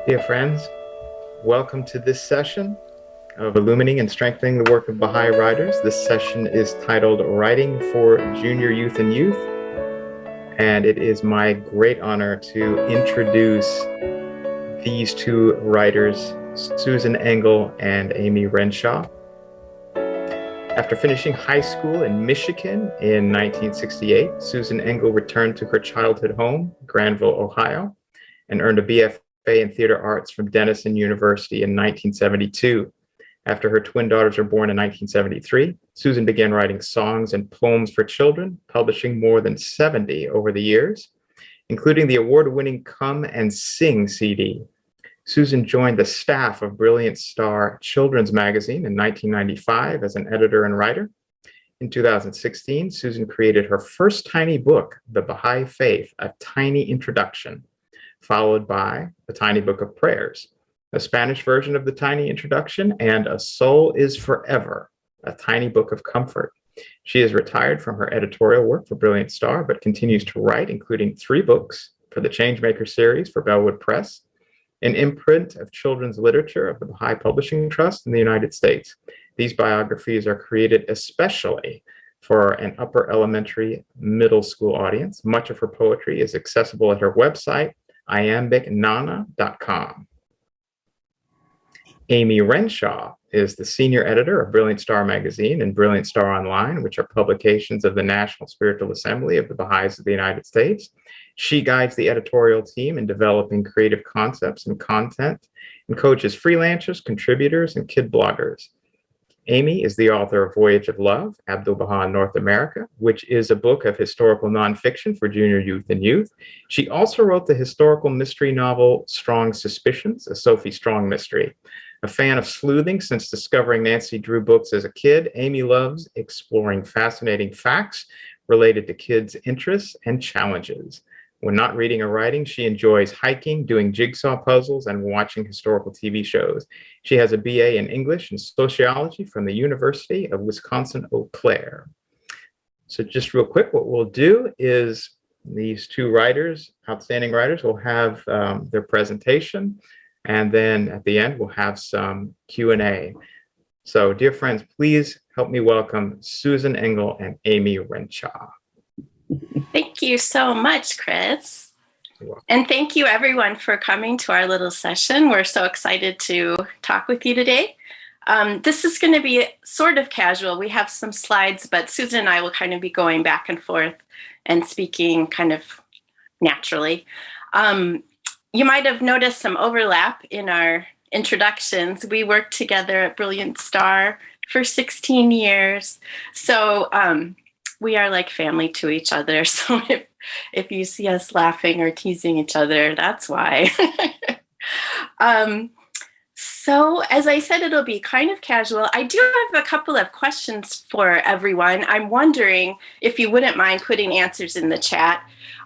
Dear friends, welcome to this session of Illumining and Strengthening the Work of Baha'i Writers. This session is titled Writing for Junior Youth and Youth, and it is my great honor to introduce these two writers, Susan Engle and Amy Renshaw. After finishing high school in Michigan in 1968, Susan Engle returned to her childhood home, Granville, Ohio, and earned a BFA in theater arts from Denison University in 1972. After her twin daughters were born in 1973, Susan began writing songs and poems for children, publishing more than 70 over the years, including the award-winning Come and Sing CD. Susan joined the staff of Brilliant Star Children's Magazine in 1995 as an editor and writer. In 2016, Susan created her first tiny book, The Baha'i Faith, A Tiny Introduction, followed by The Tiny Book of Prayers, a Spanish version of the Tiny Introduction, and A Soul is Forever, a tiny book of comfort. She is retired from her editorial work for Brilliant Star, but continues to write, including 3 books for the Changemaker series for Bellwood Press, an imprint of children's literature of the Baha'i Publishing Trust in the United States. These biographies are created especially for an upper elementary middle school audience. Much of her poetry is accessible at her website, iambicnana.com. Amy Renshaw is the senior editor of Brilliant Star Magazine and Brilliant Star Online, which are publications of the National Spiritual Assembly of the Baha'is of the United States. She guides the editorial team in developing creative concepts and content and coaches freelancers, contributors, and kid bloggers. Amy is the author of Voyage of Love, Abdu'l-Baha in North America, which is a book of historical nonfiction for junior youth and youth. She also wrote the historical mystery novel Strong Suspicions, a Sophie Strong mystery. A fan of sleuthing since discovering Nancy Drew books as a kid, Amy loves exploring fascinating facts related to kids' interests and challenges. When not reading or writing, she enjoys hiking, doing jigsaw puzzles, and watching historical TV shows. She has a BA in English and Sociology from the University of Wisconsin-Eau Claire. So just real quick, what we'll do is these two writers, outstanding writers, will have their presentation, and then at the end, we'll have some Q&A. So dear friends, please help me welcome Susan Engle and Amy Renshaw. Thank you so much, Chris. And thank you everyone for coming to our little session. We're so excited to talk with you today. This is going to be sort of casual. We have some slides, but Susan and I will kind of be going back and forth and speaking kind of naturally. You might have noticed some overlap in our introductions. We worked together at Brilliant Star for 16 years. So we are like family to each other. So if you see us laughing or teasing each other, that's why. So as I said, it'll be kind of casual. I do have a couple of questions for everyone. I'm wondering if you wouldn't mind putting answers in the chat.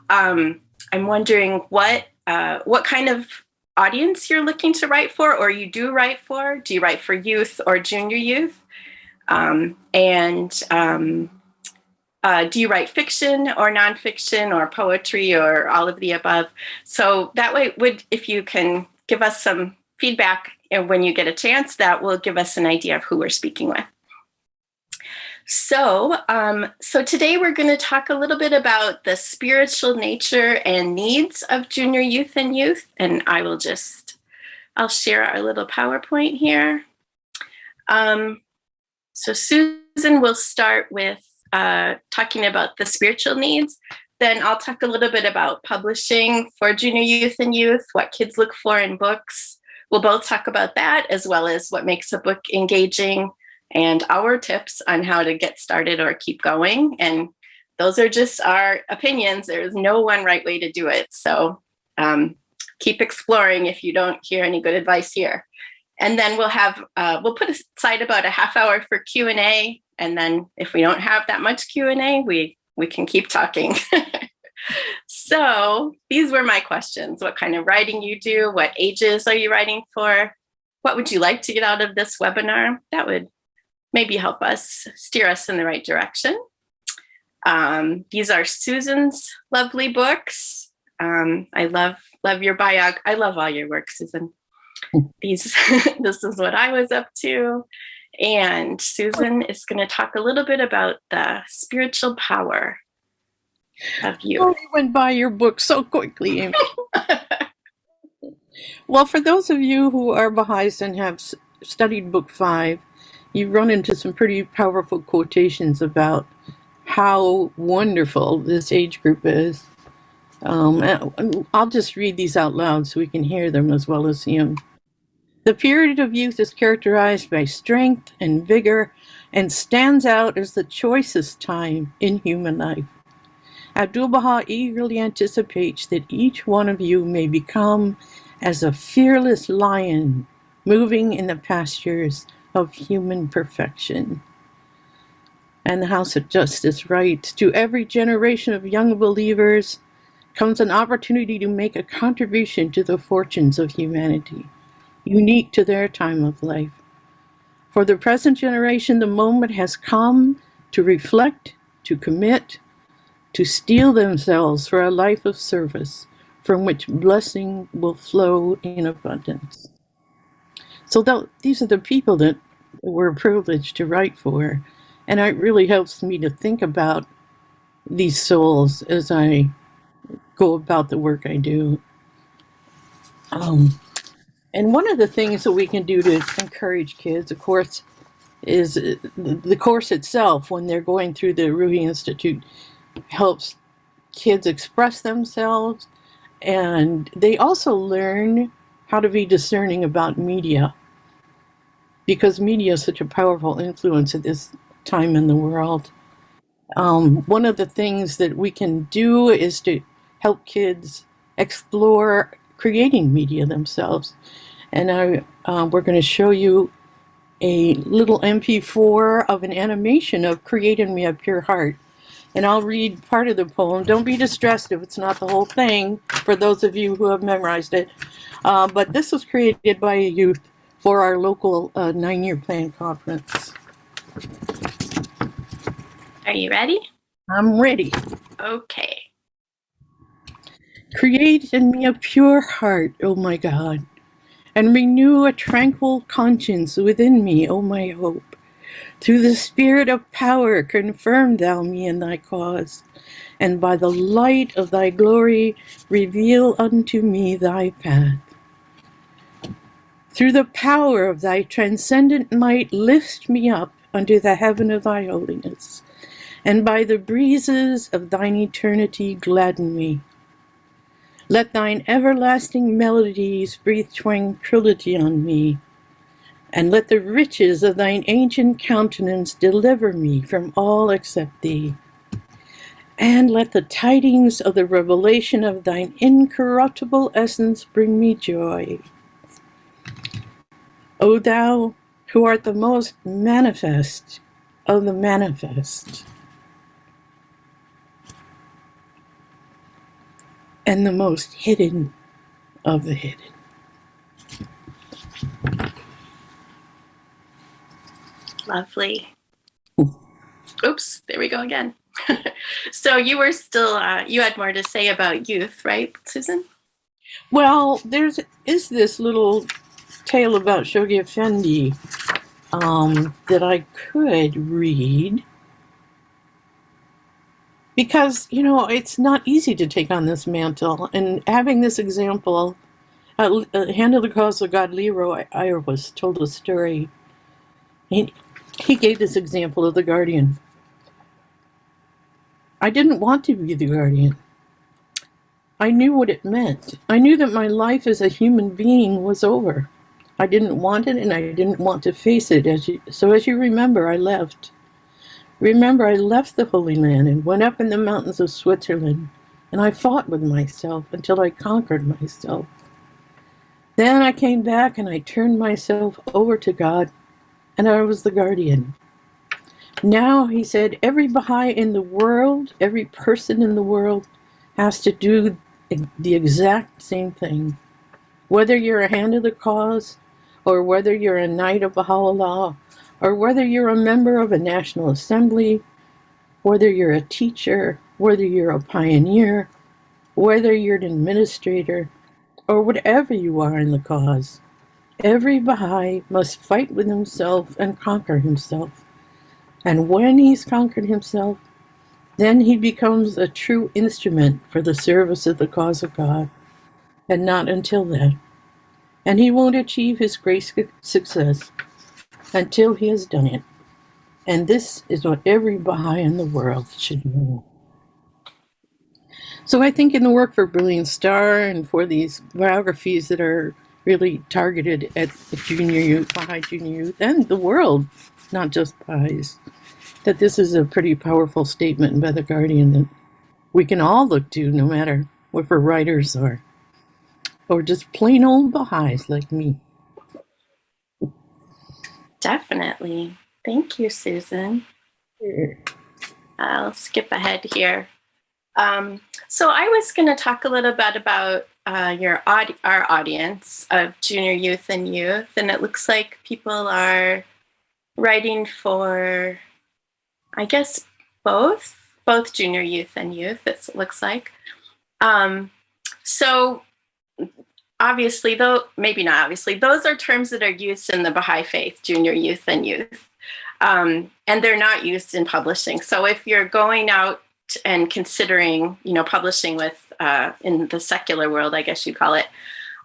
I'm wondering what kind of audience you're looking to write for, or you do write for. Do you write for youth or junior youth? Do you write fiction or nonfiction or poetry or all of the above? So that way, if you can give us some feedback when you get a chance, that will give us an idea of who we're speaking with. So today we're going to talk a little bit about the spiritual nature and needs of junior youth and youth. And I'll share our little PowerPoint here. So Susan will start with talking about the spiritual needs. Then I'll talk a little bit about publishing for junior youth and youth, what kids look for in books. We'll both talk about that, as well as what makes a book engaging and our tips on how to get started or keep going. And those are just our opinions. There's no one right way to do it. So keep exploring if you don't hear any good advice here. And then we'll put aside about a half hour for Q&A. And then if we don't have that much Q&A, we can keep talking. So these were my questions. What kind of writing you do? What ages are you writing for? What would you like to get out of this webinar? That would maybe help us steer us in the right direction. These are Susan's lovely books. I love your bio. I love all your work, Susan. This is what I was up to. And Susan is going to talk a little bit about the spiritual power of youth. Oh, you went by your book so quickly, Amy. Well, for those of you who are Baha'is and have studied Book 5, you've run into some pretty powerful quotations about how wonderful this age group is. I'll just read these out loud so we can hear them as well as see them. The period of youth is characterized by strength and vigor and stands out as the choicest time in human life. Abdu'l-Baha eagerly anticipates that each one of you may become as a fearless lion moving in the pastures of human perfection. And the House of Justice writes, to every generation of young believers comes an opportunity to make a contribution to the fortunes of humanity, unique to their time of life. For the present generation, the moment has come to reflect, to commit, to steel themselves for a life of service from which blessing will flow in abundance. So these are the people that we're privileged to write for, and it really helps me to think about these souls as I go about the work I do. And one of the things that we can do to encourage kids, of course, is the course itself, when they're going through the Ruhi Institute, helps kids express themselves, and they also learn how to be discerning about media, because media is such a powerful influence at this time in the world. One of the things that we can do is to help kids explore creating media themselves. And we're going to show you a little MP4 of an animation of Create in Me a Pure Heart. And I'll read part of the poem. Don't be distressed if it's not the whole thing, for those of you who have memorized it. But this was created by a youth for our local 9-year plan conference. Are you ready? I'm ready. Okay. Create in me a pure heart, O my God, and renew a tranquil conscience within me, O my hope. Through the spirit of power confirm thou me in thy cause, and by the light of thy glory reveal unto me thy path. Through the power of thy transcendent might lift me up unto the heaven of thy holiness, and by the breezes of thine eternity gladden me. Let thine everlasting melodies breathe tranquility on me, and let the riches of thine ancient countenance deliver me from all except thee. And let the tidings of the revelation of thine incorruptible essence bring me joy. O thou who art the most manifest of the manifest, and the most hidden of the hidden. Lovely. Oops, there we go again. So you were still, you had more to say about youth, right, Susan? Well, is this little tale about Shoghi Effendi that I could read, because, it's not easy to take on this mantle, and having this example, Hand of the Cause of God, Leroy Iris told a story. He gave this example of the guardian. I didn't want to be the guardian. I knew what it meant. I knew that my life as a human being was over. I didn't want it, and I didn't want to face it. So as you remember, I left. Remember, I left the Holy Land and went up in the mountains of Switzerland, and I fought with myself until I conquered myself. Then I came back and I turned myself over to God, and I was the guardian. Now, he said, every Baha'i in the world, every person in the world has to do the exact same thing. Whether you're a Hand of the Cause, or whether you're a Knight of Baha'u'llah, or whether you're a member of a National Assembly, whether you're a teacher, whether you're a pioneer, Whether you're an administrator or whatever you are in the cause, every Baha'i must fight with himself and conquer himself. And when he's conquered himself, then he becomes a true instrument for the service of the cause of God, and not until then. And he won't achieve his great success until he has done it. And this is what every Baha'i in the world should know. So I think in the work for Brilliant Star and for these biographies that are really targeted at the junior youth, Baha'i junior youth, and the world, not just Baha'is, that this is a pretty powerful statement by the Guardian that we can all look to, no matter what we're writers or just plain old Baha'is like me. Definitely. Thank you, Susan. Sure. I'll skip ahead here. So I was going to talk a little bit about our audience of junior youth and youth, and it looks like people are writing for, I guess, both junior youth and youth, it looks like. So obviously, though, maybe not obviously, those are terms that are used in the Baha'i faith, junior youth and youth. And they're not used in publishing. So if you're going out and considering, publishing with in the secular world, I guess you'd call it,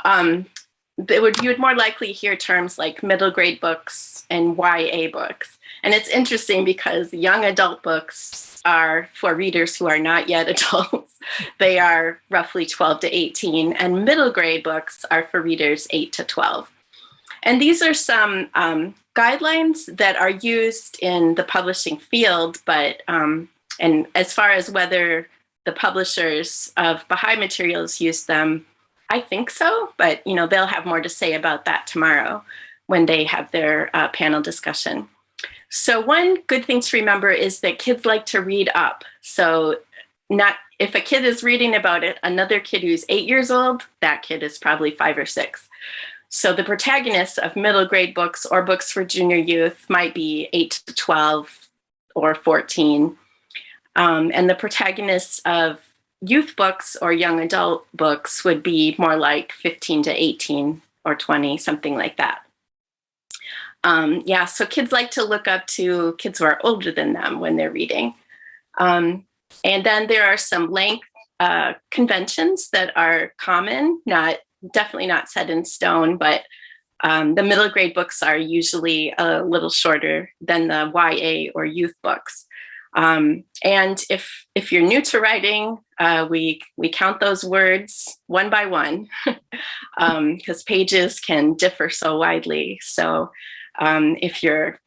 you would more likely hear terms like middle grade books and YA books. And it's interesting because young adult books are for readers who are not yet adults. They are roughly 12 to 18, and middle grade books are for readers 8 to 12. And these are some guidelines that are used in the publishing field, but and as far as whether the publishers of Baha'i materials use them, I think so, but they'll have more to say about that tomorrow when they have their panel discussion. So one good thing to remember is that kids like to read up. So not if a kid is reading about it, another kid who's 8 years old, that kid is probably 5 or 6. So the protagonists of middle grade books or books for junior youth might be 8 to 12 or 14. And the protagonists of youth books or young adult books would be more like 15 to 18 or 20, something like that. So kids like to look up to kids who are older than them when they're reading. And then there are some length conventions that are common, definitely not set in stone, but the middle grade books are usually a little shorter than the YA or youth books. And if you're new to writing, we count those words one by one because pages can differ so widely. So if you're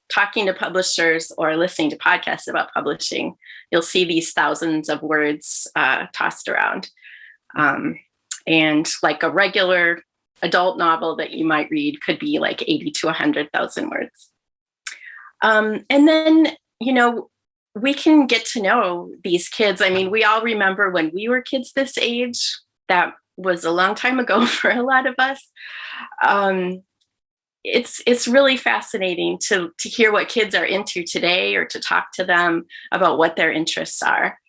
talking to publishers or listening to podcasts about publishing, you'll see these thousands of words tossed around. And like a regular adult novel that you might read could be like 80 to 100,000 words. And then, we can get to know these kids. I mean, we all remember when we were kids this age. That was a long time ago for a lot of us. It's really fascinating to hear what kids are into today or to talk to them about what their interests are.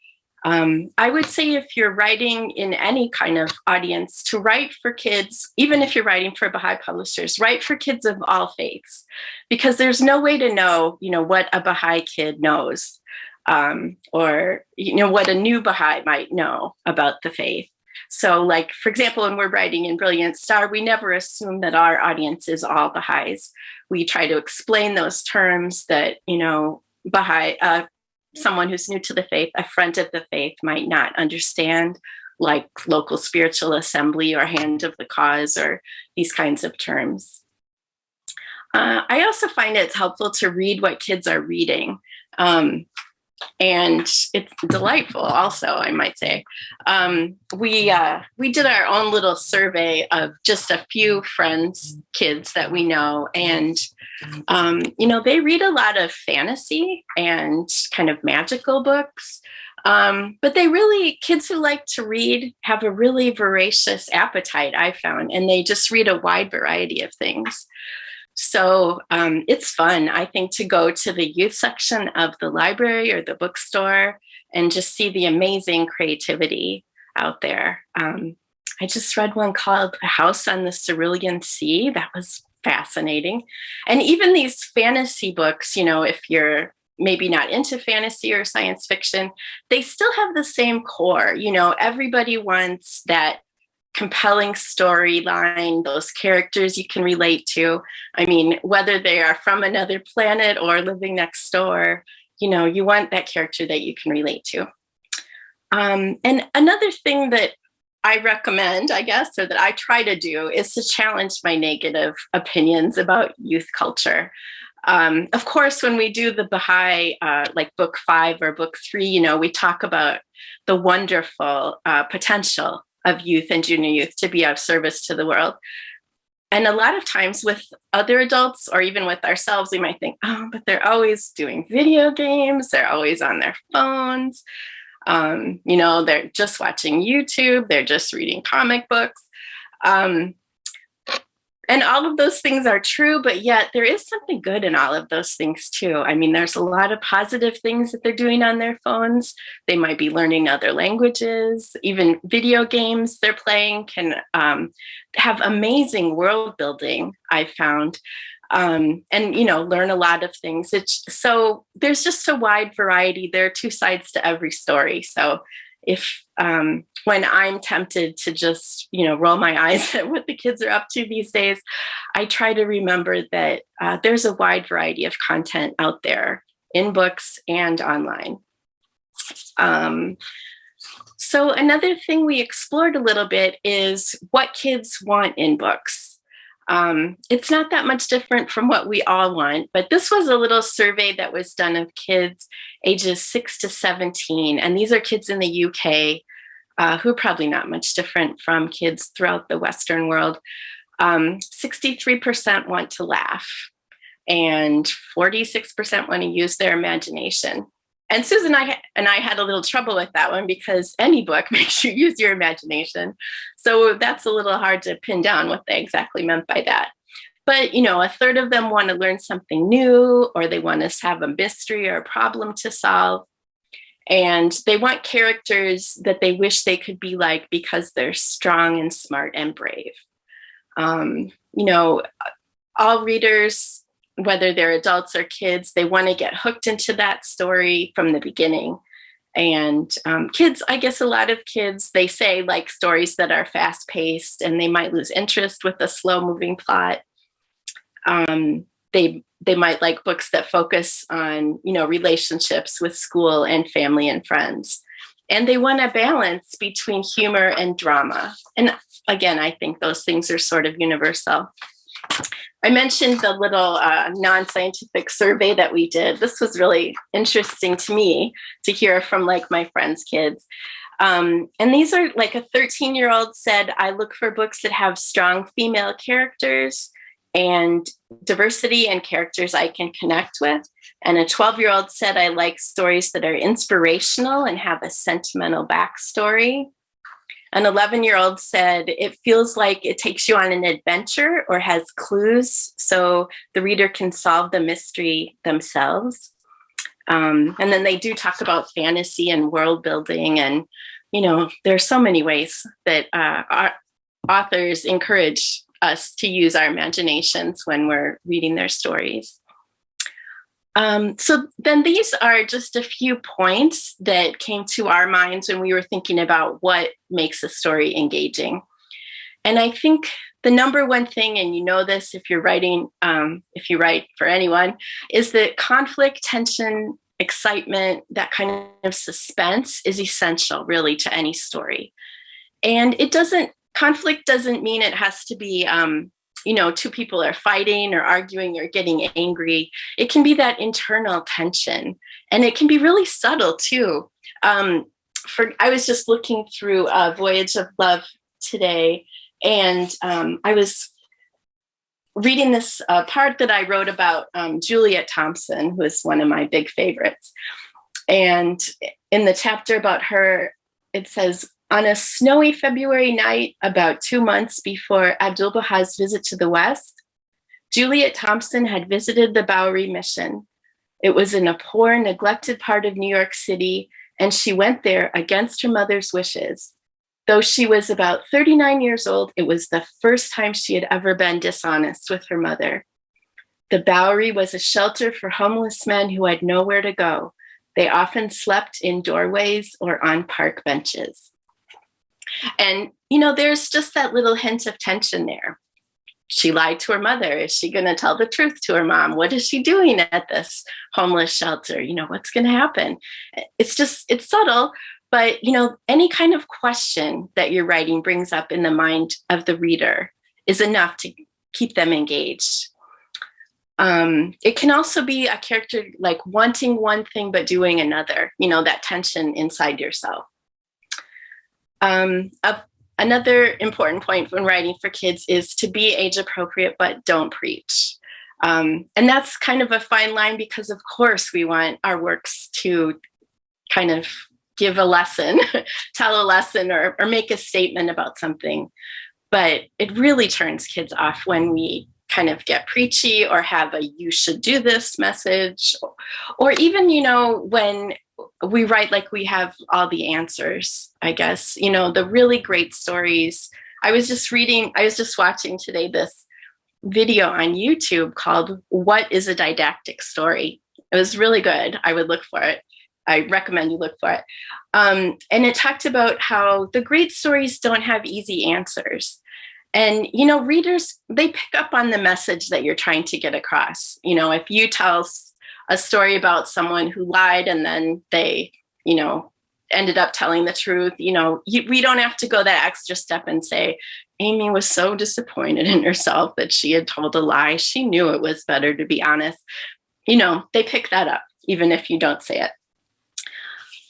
I would say if you're writing in any kind of audience, to write for kids, even if you're writing for Baha'i publishers, write for kids of all faiths, because there's no way to know, what a Baha'i kid knows, or, what a new Baha'i might know about the faith. So like, for example, when we're writing in Brilliant Star, we never assume that our audience is all Baha'is. We try to explain those terms that, Baha'i, someone who's new to the faith, a friend of the faith might not understand, like local spiritual assembly or hand of the cause or these kinds of terms. I also find it's helpful to read what kids are reading. And it's delightful also, I might say. We did our own little survey of just a few friends' kids that we know. And, they read a lot of fantasy and kind of magical books. But kids who like to read have a really voracious appetite, I found, and they just read a wide variety of things. So it's fun, I think, to go to the youth section of the library or the bookstore and just see the amazing creativity. out there. I just read one called A House on the Cerulean Sea. That was fascinating. And even these fantasy books, if you're maybe not into fantasy or science fiction, they still have the same core. Everybody wants that compelling storyline, those characters you can relate to. I mean, whether they are from another planet or living next door, you want that character that you can relate to. And another thing that I recommend, I guess, or that I try to do is to challenge my negative opinions about youth culture. Of course, when we do the Baha'i, like book 5 or book 3, we talk about the wonderful potential of youth and junior youth to be of service to the world. And a lot of times with other adults or even with ourselves, we might think, oh, but they're always doing video games. They're always on their phones. They're just watching YouTube. They're just reading comic books. And all of those things are true, but yet there is something good in all of those things too. I mean, there's a lot of positive things that they're doing on their phones. They might be learning other languages. Even video games they're playing can have amazing world building, I've found, and learn a lot of things. So there's just a wide variety. There are two sides to every story. So if when I'm tempted to just, roll my eyes at what the kids are up to these days, I try to remember that there's a wide variety of content out there in books and online. So another thing we explored a little bit is what kids want in books. It's not that much different from what we all want, but this was a little survey that was done of kids ages 6 to 17. And these are kids in the UK who are probably not much different from kids throughout the Western world. 63% want to laugh and 46% want to use their imagination. And Susan and I had a little trouble with that one because any book makes you use your imagination. So that's a little hard to pin down what they exactly meant by that. But, a third of them want to learn something new, or they want to have a mystery or a problem to solve. And they want characters that they wish they could be like because they're strong and smart and brave. All readers, whether they're adults or kids, they want to get hooked into that story from the beginning. And kids, I guess a lot of kids, they say like stories that are fast paced and they might lose interest with a slow moving plot. They might like books that focus on, relationships with school and family and friends. And they want a balance between humor and drama. And again, I think those things are sort of universal. I mentioned the little non-scientific survey that we did. This was really interesting to me to hear from like my friends' kids. And these are like a 13-year-old said, I look for books that have strong female characters and diversity and characters I can connect with. And a 12-year-old said, I like stories that are inspirational and have a sentimental backstory. An 11-year-old said, it feels like it takes you on an adventure or has clues so the reader can solve the mystery themselves. And then they do talk about fantasy and world building. And, there's so many ways that our authors encourage us to use our imaginations when we're reading their stories. So then these are just a few points that came to our minds when we were thinking about what makes a story engaging. And I think the number one thing, and this if you're writing, if you write for anyone, is that conflict, tension, excitement, that kind of suspense is essential really to any story. And conflict doesn't mean it has to be, two people are fighting or arguing or getting angry. It can be that internal tension, and it can be really subtle too. I was just looking through Voyage of Love today, and I was reading this part that I wrote about Juliet Thompson, who is one of my big favorites. And in the chapter about her, it says, on a snowy February night, about 2 months before Abdu'l-Baha's visit to the West, Juliet Thompson had visited the Bowery Mission. It was in a poor, neglected part of New York City, and she went there against her mother's wishes. Though she was about 39 years old, it was the first time she had ever been dishonest with her mother. The Bowery was a shelter for homeless men who had nowhere to go. They often slept in doorways or on park benches. And, there's just that little hint of tension there. She lied to her mother. Is she going to tell the truth to her mom? What is she doing at this homeless shelter? What's going to happen? It's subtle, but, any kind of question that your writing brings up in the mind of the reader is enough to keep them engaged. It can also be a character like wanting one thing but doing another, that tension inside yourself. Another important point when writing for kids is to be age appropriate, but don't preach. And that's kind of a fine line because, of course, we want our works to kind of give a lesson, tell a lesson, or make a statement about something. But it really turns kids off when we kind of get preachy or have a "you should do this" message, or even, when we write like we have all the answers, I guess, the really great stories. I was just watching today this video on YouTube called "What is a Didactic Story?" It was really good. I would look for it. I recommend you look for it. And it talked about how the great stories don't have easy answers. And, readers, they pick up on the message that you're trying to get across. If you tell a story about someone who lied and then they, ended up telling the truth, we don't have to go that extra step and say, Amy was so disappointed in herself that she had told a lie. She knew it was better to be honest. They pick that up, even if you don't say it.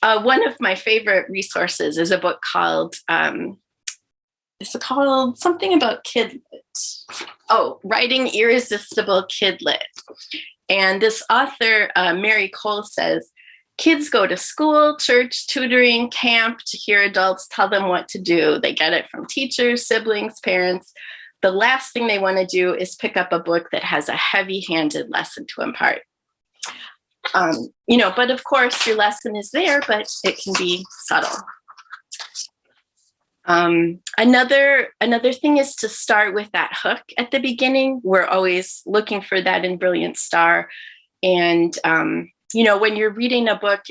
One of my favorite resources is a book called, it's called something about kidlit. Oh, Writing Irresistible Kidlit. And this author, Mary Cole, says, kids go to school, church, tutoring, camp to hear adults tell them what to do. They get it from teachers, siblings, parents. The last thing they want to do is pick up a book that has a heavy-handed lesson to impart. But of course your lesson is there, but it can be subtle. Another thing is to start with that hook at the beginning. We're always looking for that in Brilliant Star. And, when you're reading a book,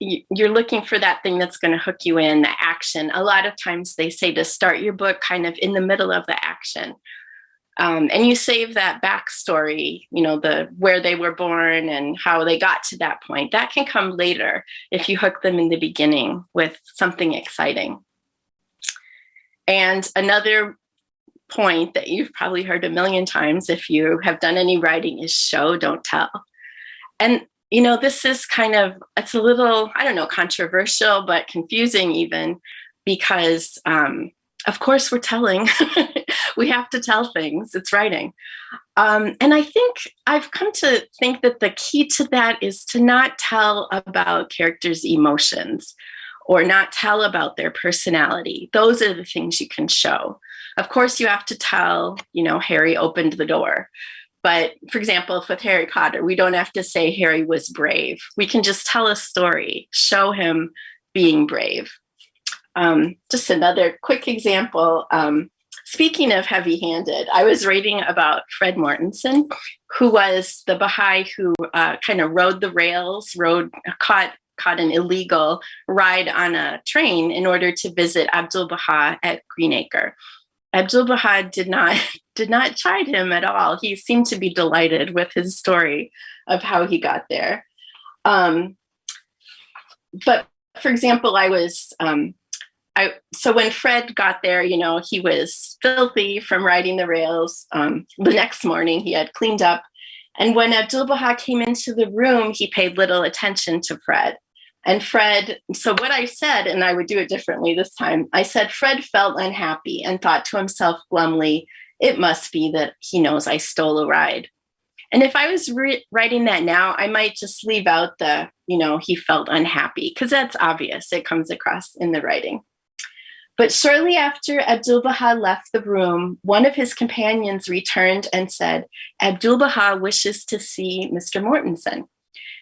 you're looking for that thing that's going to hook you in, the action. A lot of times they say to start your book kind of in the middle of the action. And you save that backstory, where they were born and how they got to that point. That can come later if you hook them in the beginning with something exciting. And another point that you've probably heard a million times if you have done any writing is show, don't tell. And, this is it's a little, I don't know, controversial, but confusing even because, of course, we're telling. We have to tell things. It's writing. And I think I've come to think that the key to that is to not tell about characters' emotions or not tell about their personality. Those are the things you can show. Of course, you have to tell, Harry opened the door. But for example, with Harry Potter, we don't have to say Harry was brave. We can just tell a story, show him being brave. Just another quick example. Speaking of heavy-handed, I was reading about Fred Mortensen, who was the Baha'i who kind of rode the rails, caught an illegal ride on a train in order to visit Abdu'l-Baha at Greenacre. Abdu'l-Baha did not chide him at all. He seemed to be delighted with his story of how he got there. But for example, so when Fred got there, he was filthy from riding the rails. The next morning he had cleaned up. And when Abdu'l-Baha came into the room, he paid little attention to Fred. And Fred, so what I said, and I would do it differently this time, I said, Fred felt unhappy and thought to himself glumly, it must be that he knows I stole a ride. And if I was writing that now, I might just leave out the, he felt unhappy, because that's obvious. It comes across in the writing. But shortly after Abdu'l-Baha left the room, one of his companions returned and said, Abdu'l-Baha wishes to see Mr. Mortensen.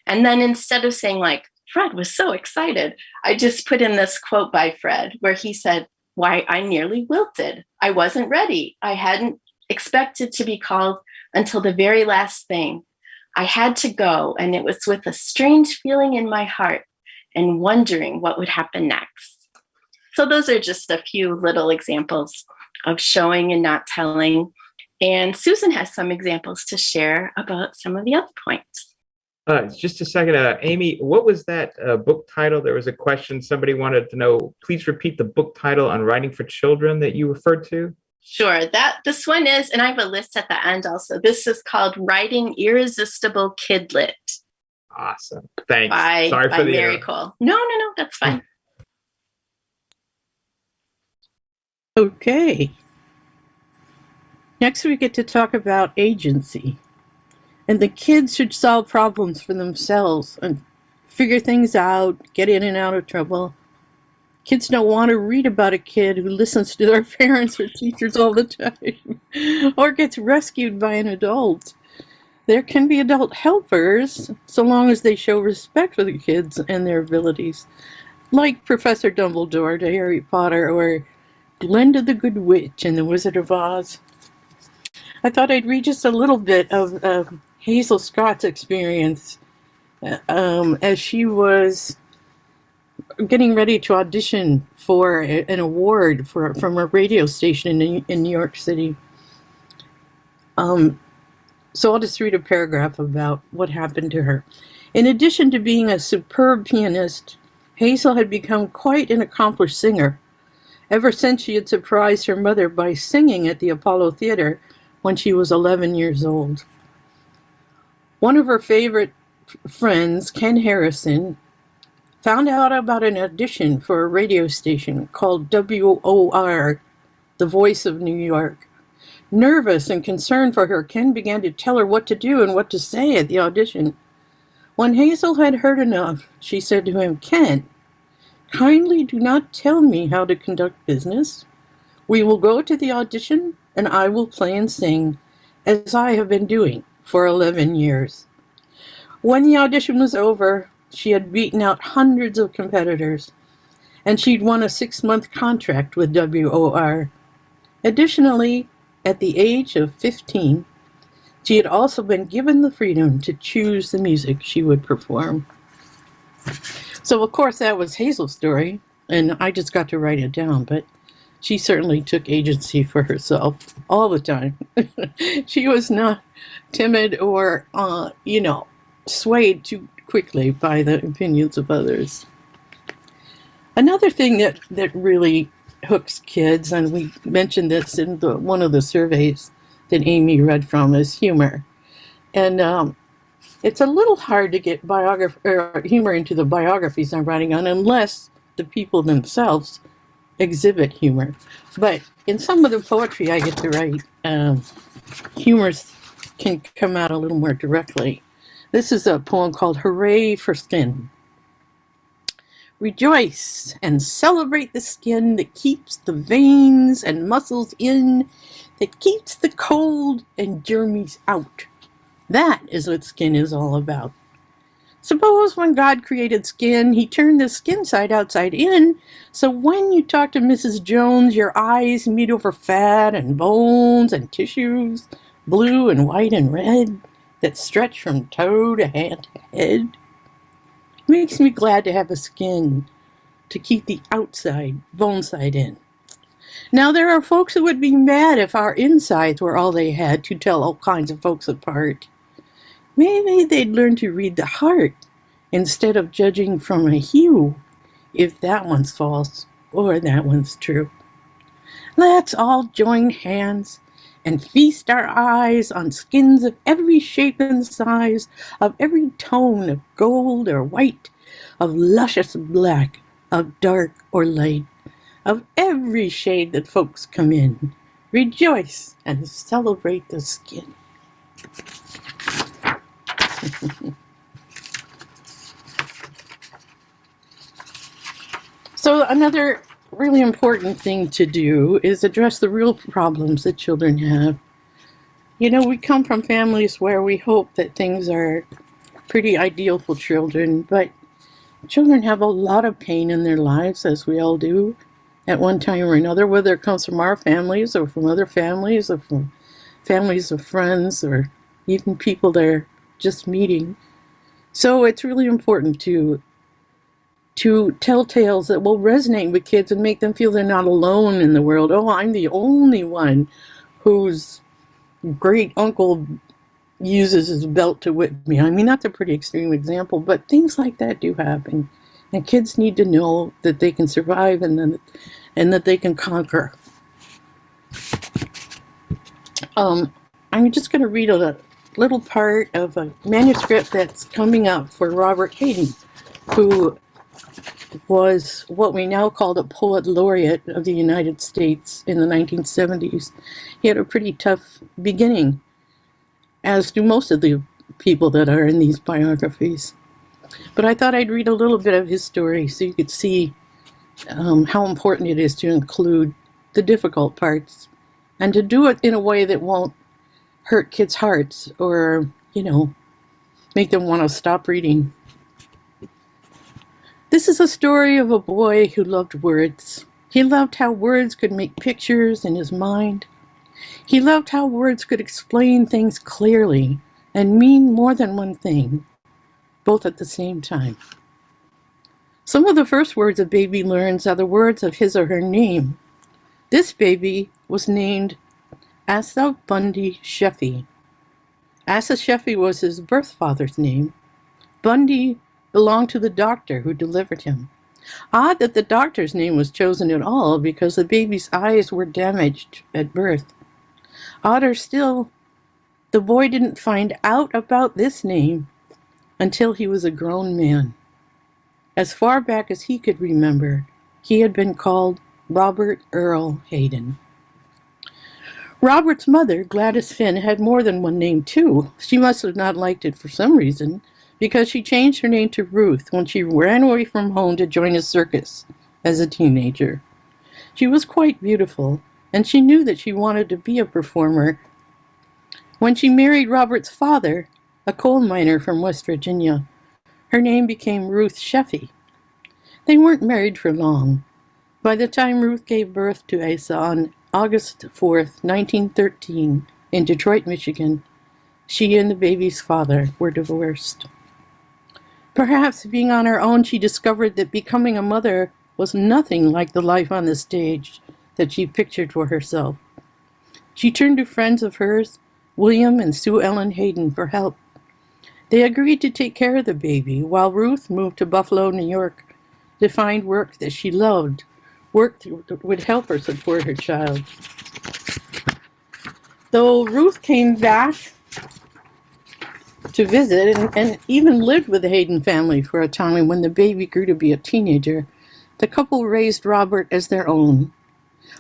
And then instead of saying Fred was so excited, I just put in this quote by Fred where he said, why I nearly wilted. I wasn't ready. I hadn't expected to be called until the very last thing. I had to go, and it was with a strange feeling in my heart and wondering what would happen next. So those are just a few little examples of showing and not telling. And Susan has some examples to share about some of the other points. Just a second, Amy, what was that book title? There was a question somebody wanted to know. Please repeat the book title on writing for children that you referred to. Sure, this one is, and I have a list at the end also. This is called Writing Irresistible Kidlit. Awesome. Thanks. Sorry for the Mary Cole. No, that's fine. Okay. Next, we get to talk about agency. And the kids should solve problems for themselves and figure things out, get in and out of trouble. Kids don't want to read about a kid who listens to their parents or teachers all the time or gets rescued by an adult. There can be adult helpers so long as they show respect for the kids and their abilities, like Professor Dumbledore to Harry Potter or Glinda the Good Witch in The Wizard of Oz. I thought I'd read just a little bit of Hazel Scott's experience as she was getting ready to audition for an award from a radio station in New York City. So I'll just read a paragraph about what happened to her. In addition to being a superb pianist, Hazel had become quite an accomplished singer. Ever since she had surprised her mother by singing at the Apollo Theater when she was 11 years old. One of her favorite friends, Ken Harrison, found out about an audition for a radio station called WOR, The Voice of New York. Nervous and concerned for her, Ken began to tell her what to do and what to say at the audition. When Hazel had heard enough, she said to him, "Ken, kindly do not tell me how to conduct business. We will go to the audition and I will play and sing as I have been doing for 11 years. When the audition was over, she had beaten out hundreds of competitors, and she'd won a 6-month contract with WOR. Additionally, at the age of 15, she had also been given the freedom to choose the music she would perform." So, of course, that was Hazel's story, and I just got to write it down, but she certainly took agency for herself all the time. She was not timid or, swayed too quickly by the opinions of others. Another thing that really hooks kids, and we mentioned this in one of the surveys that Amy read from, is humor. And it's a little hard to get humor into the biographies I'm writing on unless the people themselves exhibit humor. But in some of the poetry I get to write, humor can come out a little more directly. This is a poem called Hooray for Skin. Rejoice and celebrate the skin that keeps the veins and muscles in, that keeps the cold and germs out. That is what skin is all about. Suppose when God created skin, he turned the skin side outside in, so when you talk to Mrs. Jones, your eyes meet over fat and bones and tissues, blue and white and red, that stretch from toe to hand to head. It makes me glad to have a skin to keep the outside, bone side in. Now there are folks who would be mad if our insides were all they had to tell all kinds of folks apart. Maybe they'd learn to read the heart instead of judging from a hue, if that one's false or that one's true. Let's all join hands and feast our eyes on skins of every shape and size, of every tone of gold or white, of luscious black, of dark or light, of every shade that folks come in. Rejoice and celebrate the skin. So another really important thing to do is address the real problems that children have. You know, we come from families where we hope that things are pretty ideal for children, but children have a lot of pain in their lives, as we all do, at one time or another, whether it comes from our families or from other families or from families of friends or even people they're just meeting. So it's really important to tell tales that will resonate with kids and make them feel they're not alone in the world. Oh, I'm the only one whose great uncle uses his belt to whip me. I mean, that's a pretty extreme example, but things like that do happen. And kids need to know that they can survive and that they can conquer. I'm just going to read a little part of a manuscript that's coming up for Robert Hayden, who was what we now call the Poet Laureate of the United States in the 1970s. He had a pretty tough beginning, as do most of the people that are in these biographies. But I thought I'd read a little bit of his story so you could see how important it is to include the difficult parts and to do it in a way that won't hurt kids' hearts or, make them want to stop reading. This is a story of a boy who loved words. He loved how words could make pictures in his mind. He loved how words could explain things clearly and mean more than one thing, both at the same time. Some of the first words a baby learns are the words of his or her name. This baby was named Asa Bundy Sheffy. Asa Sheffy was his birth father's name. Bundy belonged to the doctor who delivered him. Odd that the doctor's name was chosen at all because the baby's eyes were damaged at birth. Odder still, the boy didn't find out about this name until he was a grown man. As far back as he could remember, he had been called Robert Earl Hayden. Robert's mother, Gladys Finn, had more than one name too. She must have not liked it for some reason, because she changed her name to Ruth when she ran away from home to join a circus as a teenager. She was quite beautiful, and she knew that she wanted to be a performer. When she married Robert's father, a coal miner from West Virginia, her name became Ruth Sheffy. They weren't married for long. By the time Ruth gave birth to Asa on August 4th, 1913, in Detroit, Michigan, she and the baby's father were divorced. Perhaps being on her own, she discovered that becoming a mother was nothing like the life on the stage that she pictured for herself. She turned to friends of hers, William and Sue Ellen Hayden, for help. They agreed to take care of the baby while Ruth moved to Buffalo, New York, to find work that she loved, work that would help her support her child. Though Ruth came back to visit and even lived with the Hayden family for a time when the baby grew to be a teenager, the couple raised Robert as their own.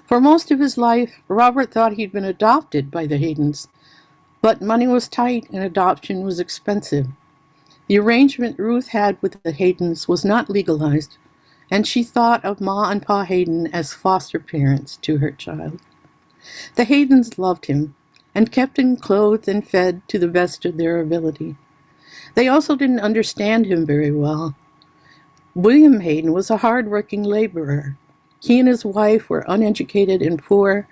For most of his life, Robert thought he'd been adopted by the Haydens, but money was tight and adoption was expensive. The arrangement Ruth had with the Haydens was not legalized, and she thought of Ma and Pa Hayden as foster parents to her child. The Haydens loved him and kept him clothed and fed to the best of their ability. They also didn't understand him very well. William Hayden was a hard-working laborer. He and his wife were uneducated and poor,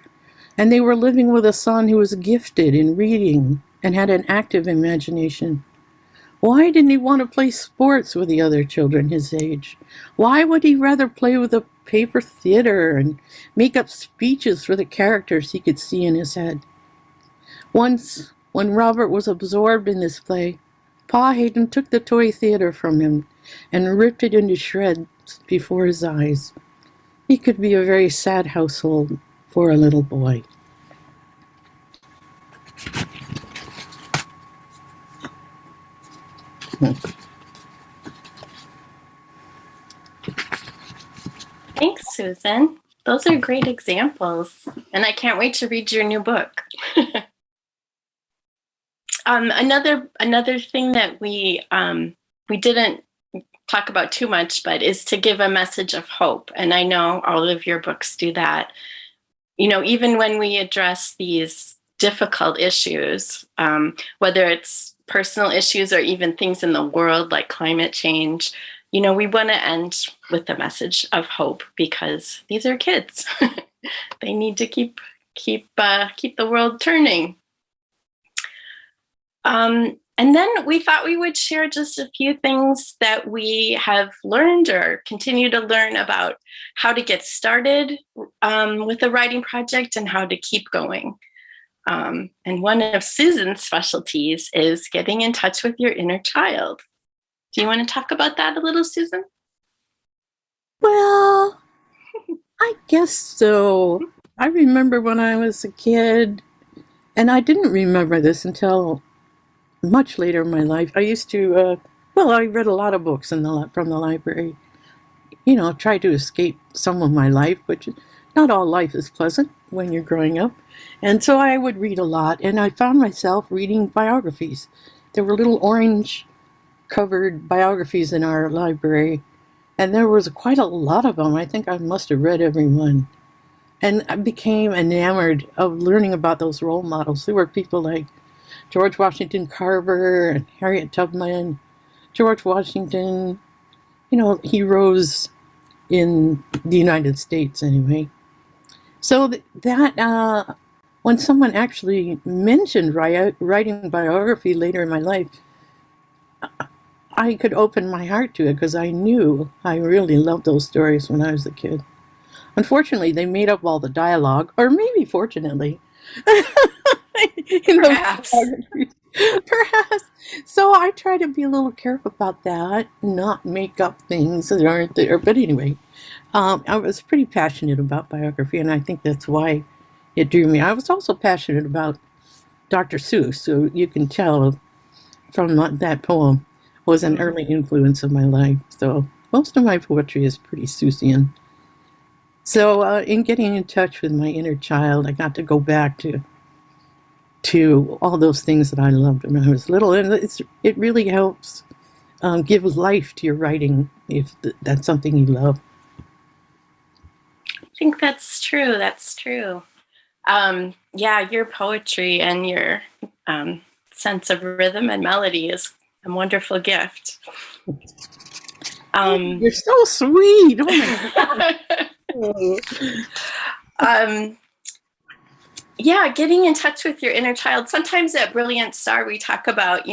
and they were living with a son who was gifted in reading and had an active imagination. Why didn't he want to play sports with the other children his age? Why would he rather play with a paper theater and make up speeches for the characters he could see in his head? Once, when Robert was absorbed in this play, Pa Hayden took the toy theater from him and ripped it into shreds before his eyes. He could be a very sad household for a little boy. Thanks, Susan. Those are great examples, and I can't wait to read your new book. Another thing that we didn't talk about too much, but is to give a message of hope. And I know all of your books do that. Even when we address these difficult issues, whether it's personal issues or even things in the world like climate change, we want to end with a message of hope because these are kids. They need to keep the world turning. And then we thought we would share just a few things that we have learned or continue to learn about how to get started with a writing project and how to keep going. And one of Susan's specialties is getting in touch with your inner child. Do you want to talk about that a little, Susan? Well, I guess so. I remember when I was a kid, and I didn't remember this until much later in my life. I used to, I read a lot of books from the library. Try to escape some of my life, which not all life is pleasant when you're growing up. And so I would read a lot, and I found myself reading biographies. There were little orange covered biographies in our library, and there was quite a lot of them. I think I must have read every one. And I became enamored of learning about those role models. There were people like George Washington Carver and Harriet Tubman. George Washington, heroes in the United States anyway. So that when someone actually mentioned writing biography later in my life, I could open my heart to it because I knew I really loved those stories when I was a kid. Unfortunately, they made up all the dialogue, or maybe fortunately. Perhaps. Perhaps. So I try to be a little careful about that, not make up things that aren't there. But anyway, I was pretty passionate about biography, and I think that's why it drew me. I was also passionate about Dr. Seuss, so you can tell from that poem was an early influence of my life. So most of my poetry is pretty Seussian. So in getting in touch with my inner child, I got to go back to all those things that I loved when I was little. And it really helps give life to your writing if that's something you love. I think that's true. That's true. Your poetry and your sense of rhythm and melody is a wonderful gift. You're so sweet. Oh my God. Getting in touch with your inner child. Sometimes at Brilliant Star, we talk about,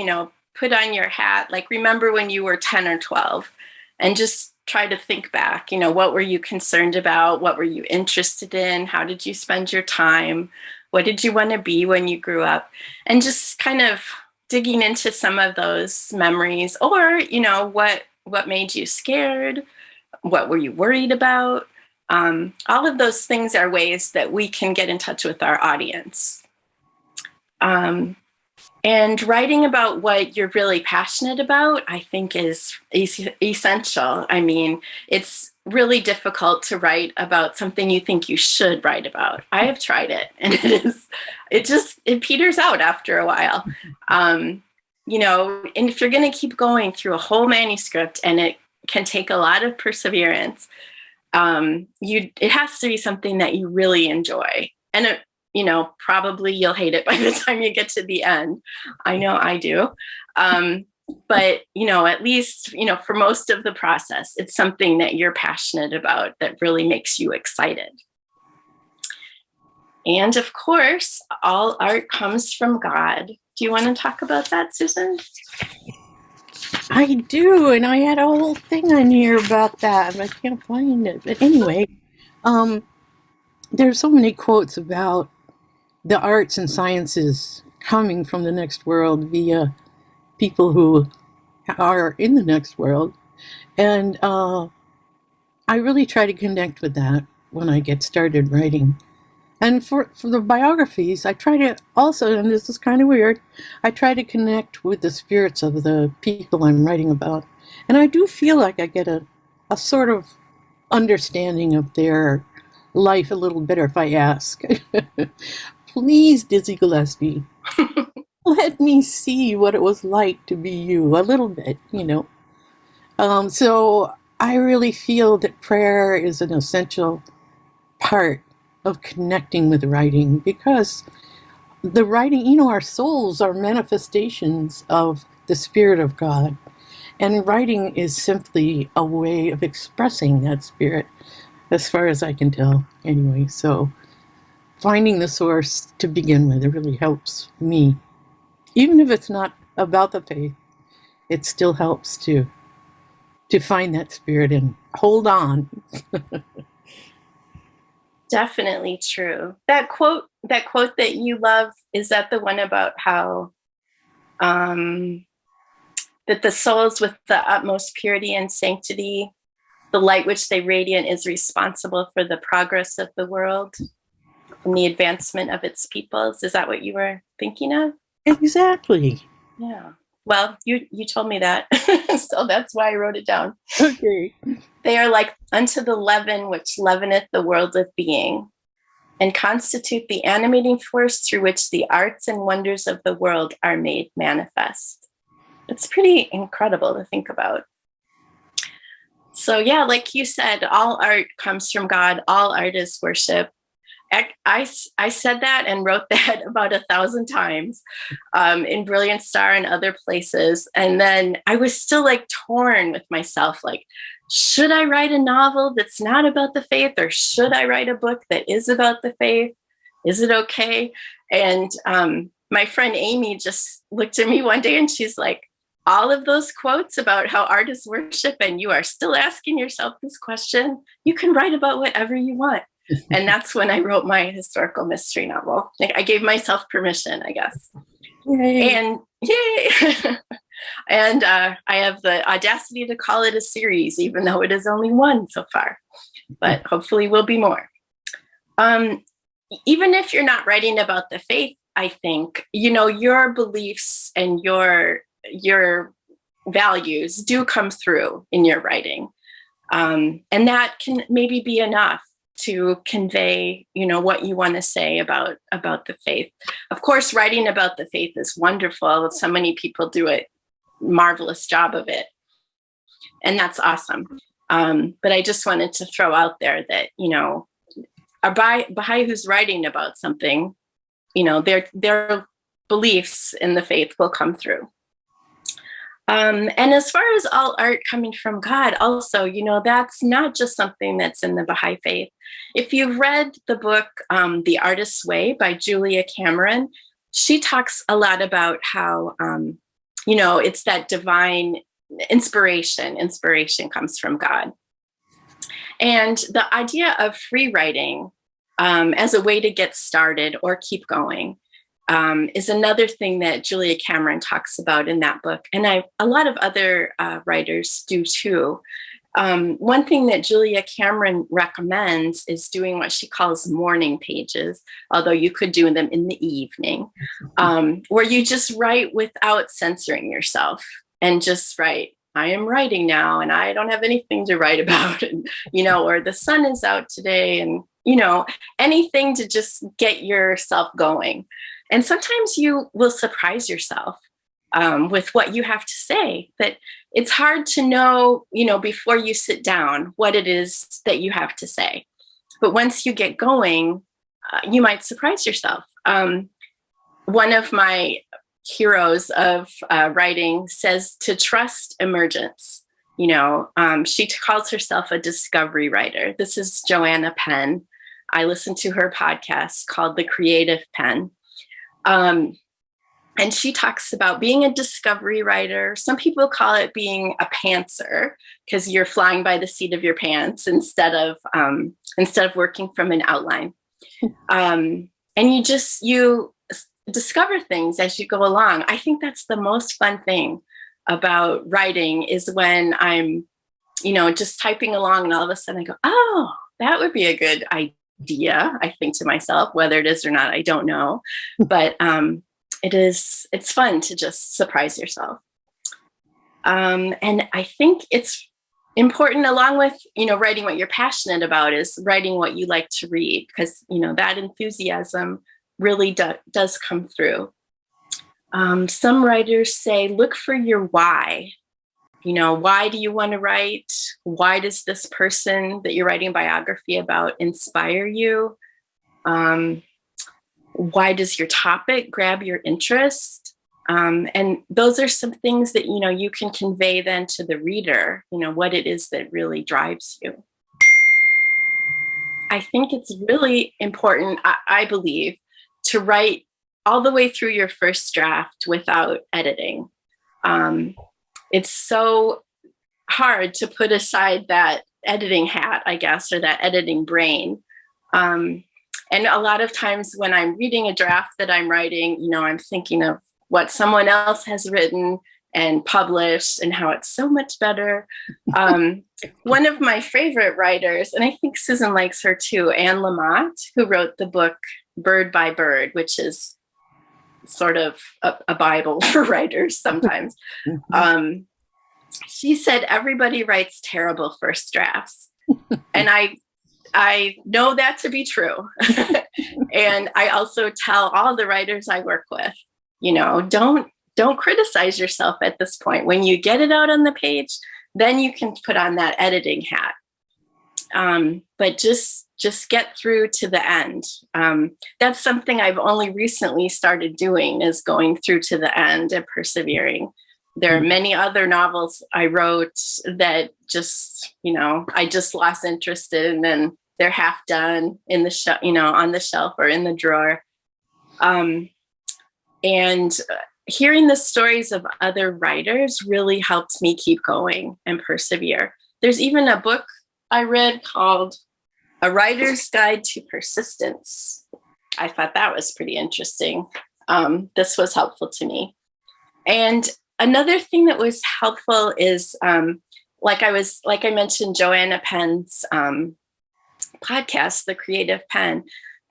put on your hat, like remember when you were 10 or 12 and just try to think back, what were you concerned about? What were you interested in? How did you spend your time? What did you want to be when you grew up? And just kind of digging into some of those memories or, what made you scared? What were you worried about? All of those things are ways that we can get in touch with our audience. And writing about what you're really passionate about, I think, is essential. I mean, it's really difficult to write about something you think you should write about. I have tried it, and it peters out after a while. And if you're going to keep going through a whole manuscript, and it can take a lot of perseverance, it has to be something that you really enjoy. And probably you'll hate it by the time you get to the end. I know I do. But, at least, for most of the process, it's something that you're passionate about that really makes you excited. And of course, all art comes from God. Do you want to talk about that, Susan? I do, and I had a whole thing on here about that, and I can't find it. But anyway, there's so many quotes about the arts and sciences coming from the next world via people who are in the next world. And I really try to connect with that when I get started writing. And for the biographies, I try to also, and this is kind of weird, I try to connect with the spirits of the people I'm writing about. And I do feel like I get a sort of understanding of their life a little better if I ask. Please, Dizzy Gillespie, let me see what it was like to be you, a little bit, So I really feel that prayer is an essential part of connecting with writing, because the writing, our souls are manifestations of the Spirit of God. And writing is simply a way of expressing that spirit, as far as I can tell, anyway. So finding the source to begin with, it really helps me. Even if it's not about the faith, it still helps to find that spirit and hold on. Definitely true. That quote that you love, is that the one about how that the souls with the utmost purity and sanctity, the light which they radiate, is responsible for the progress of the world and the advancement of its peoples? Is that what you were thinking of? Exactly. Yeah. Well, you told me that, so that's why I wrote it down. Okay. They are like unto the leaven which leaveneth the world of being, and constitute the animating force through which the arts and wonders of the world are made manifest. It's pretty incredible to think about. So yeah, like you said, all art comes from God. All art is worship. I said that and wrote that about 1,000 times in Brilliant Star and other places. And then I was still like torn with myself, like, should I write a novel that's not about the faith, or should I write a book that is about the faith? Is it okay? And my friend Amy just looked at me one day and she's like, all of those quotes about how art is worship, and you are still asking yourself this question, you can write about whatever you want. And that's when I wrote my historical mystery novel. Like, I gave myself permission, I guess. Yay. And yay! And I have the audacity to call it a series, even though it is only one so far. But hopefully will be more. Even if you're not writing about the faith, I think, your beliefs and your values do come through in your writing. And that can maybe be enough to convey, what you want to say about the faith. Of course, writing about the faith is wonderful. So many people do a marvelous job of it. And that's awesome. But I just wanted to throw out there that, a Baha'i who's writing about something, their beliefs in the faith will come through. And as far as all art coming from God, also, that's not just something that's in the Baha'i faith. If you've read the book, The Artist's Way by Julia Cameron, she talks a lot about how, it's that divine inspiration. Inspiration comes from God. And the idea of free writing as a way to get started or keep going is another thing that Julia Cameron talks about in that book. And a lot of other writers do too. One thing that Julia Cameron recommends is doing what she calls morning pages, although you could do them in the evening, where you just write without censoring yourself and just write, I am writing now and I don't have anything to write about, and, or the sun is out today, and, anything to just get yourself going. And sometimes you will surprise yourself with what you have to say, that it's hard to know, before you sit down what it is that you have to say. But once you get going, you might surprise yourself. One of my heroes of writing says to trust emergence. She calls herself a discovery writer. This is Joanna Penn. I listened to her podcast called The Creative Pen. And she talks about being a discovery writer. Some people call it being a pantser, because you're flying by the seat of your pants instead of working from an outline. And you discover things as you go along. I think that's the most fun thing about writing, is when I'm, just typing along and all of a sudden I go, oh, that would be a good idea. I think to myself, whether it is or not, I don't know. But it's fun to just surprise yourself. And I think it's important, along with, writing what you're passionate about, is writing what you like to read, because, that enthusiasm really does come through. Some writers say, look for your why. Why do you want to write? Why does this person that you're writing a biography about inspire you? Why does your topic grab your interest? And those are some things that, you can convey then to the reader, what it is that really drives you. I think it's really important, I believe, to write all the way through your first draft without editing. It's so hard to put aside that editing hat, I guess, or that editing brain. And a lot of times when I'm reading a draft that I'm writing, I'm thinking of what someone else has written and published and how it's so much better. One of my favorite writers, and I think Susan likes her too, Anne Lamott, who wrote the book Bird by Bird, which is sort of a Bible for writers sometimes. She said everybody writes terrible first drafts. And I know that to be true. And I also tell all the writers I work with, don't criticize yourself at this point. When you get it out on the page, then you can put on that editing hat. But just get through to the end. That's something I've only recently started doing, is going through to the end and persevering. There are many other novels I wrote that just, I just lost interest in, and they're half done in the on the shelf or in the drawer. And hearing the stories of other writers really helped me keep going and persevere. There's even a book I read called A Writer's Guide to Persistence. I thought that was pretty interesting. This was helpful to me. And another thing that was helpful is, like I mentioned, Joanna Penn's podcast, The Creative Pen.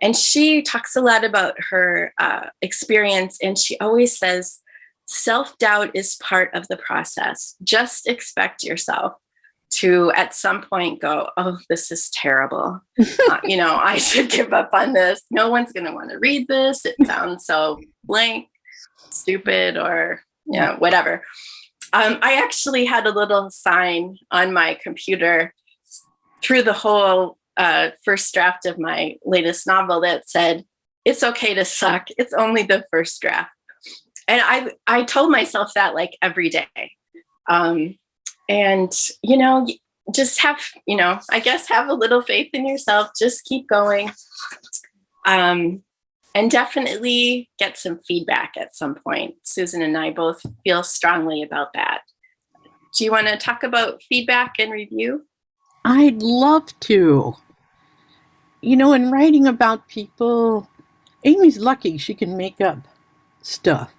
And she talks a lot about her experience. And she always says, self-doubt is part of the process. Just expect yourself to, at some point, go, oh, this is terrible. I should give up on this. No one's going to want to read this. It sounds so blank, stupid, or whatever. I actually had a little sign on my computer through the whole first draft of my latest novel that said, it's okay to suck. It's only the first draft. And I told myself that like every day. And, just have, I guess have a little faith in yourself. Just keep going. And definitely get some feedback at some point. Susan and I both feel strongly about that. Do you want to talk about feedback and review? I'd love to. In writing about people, Amy's lucky she can make up stuff.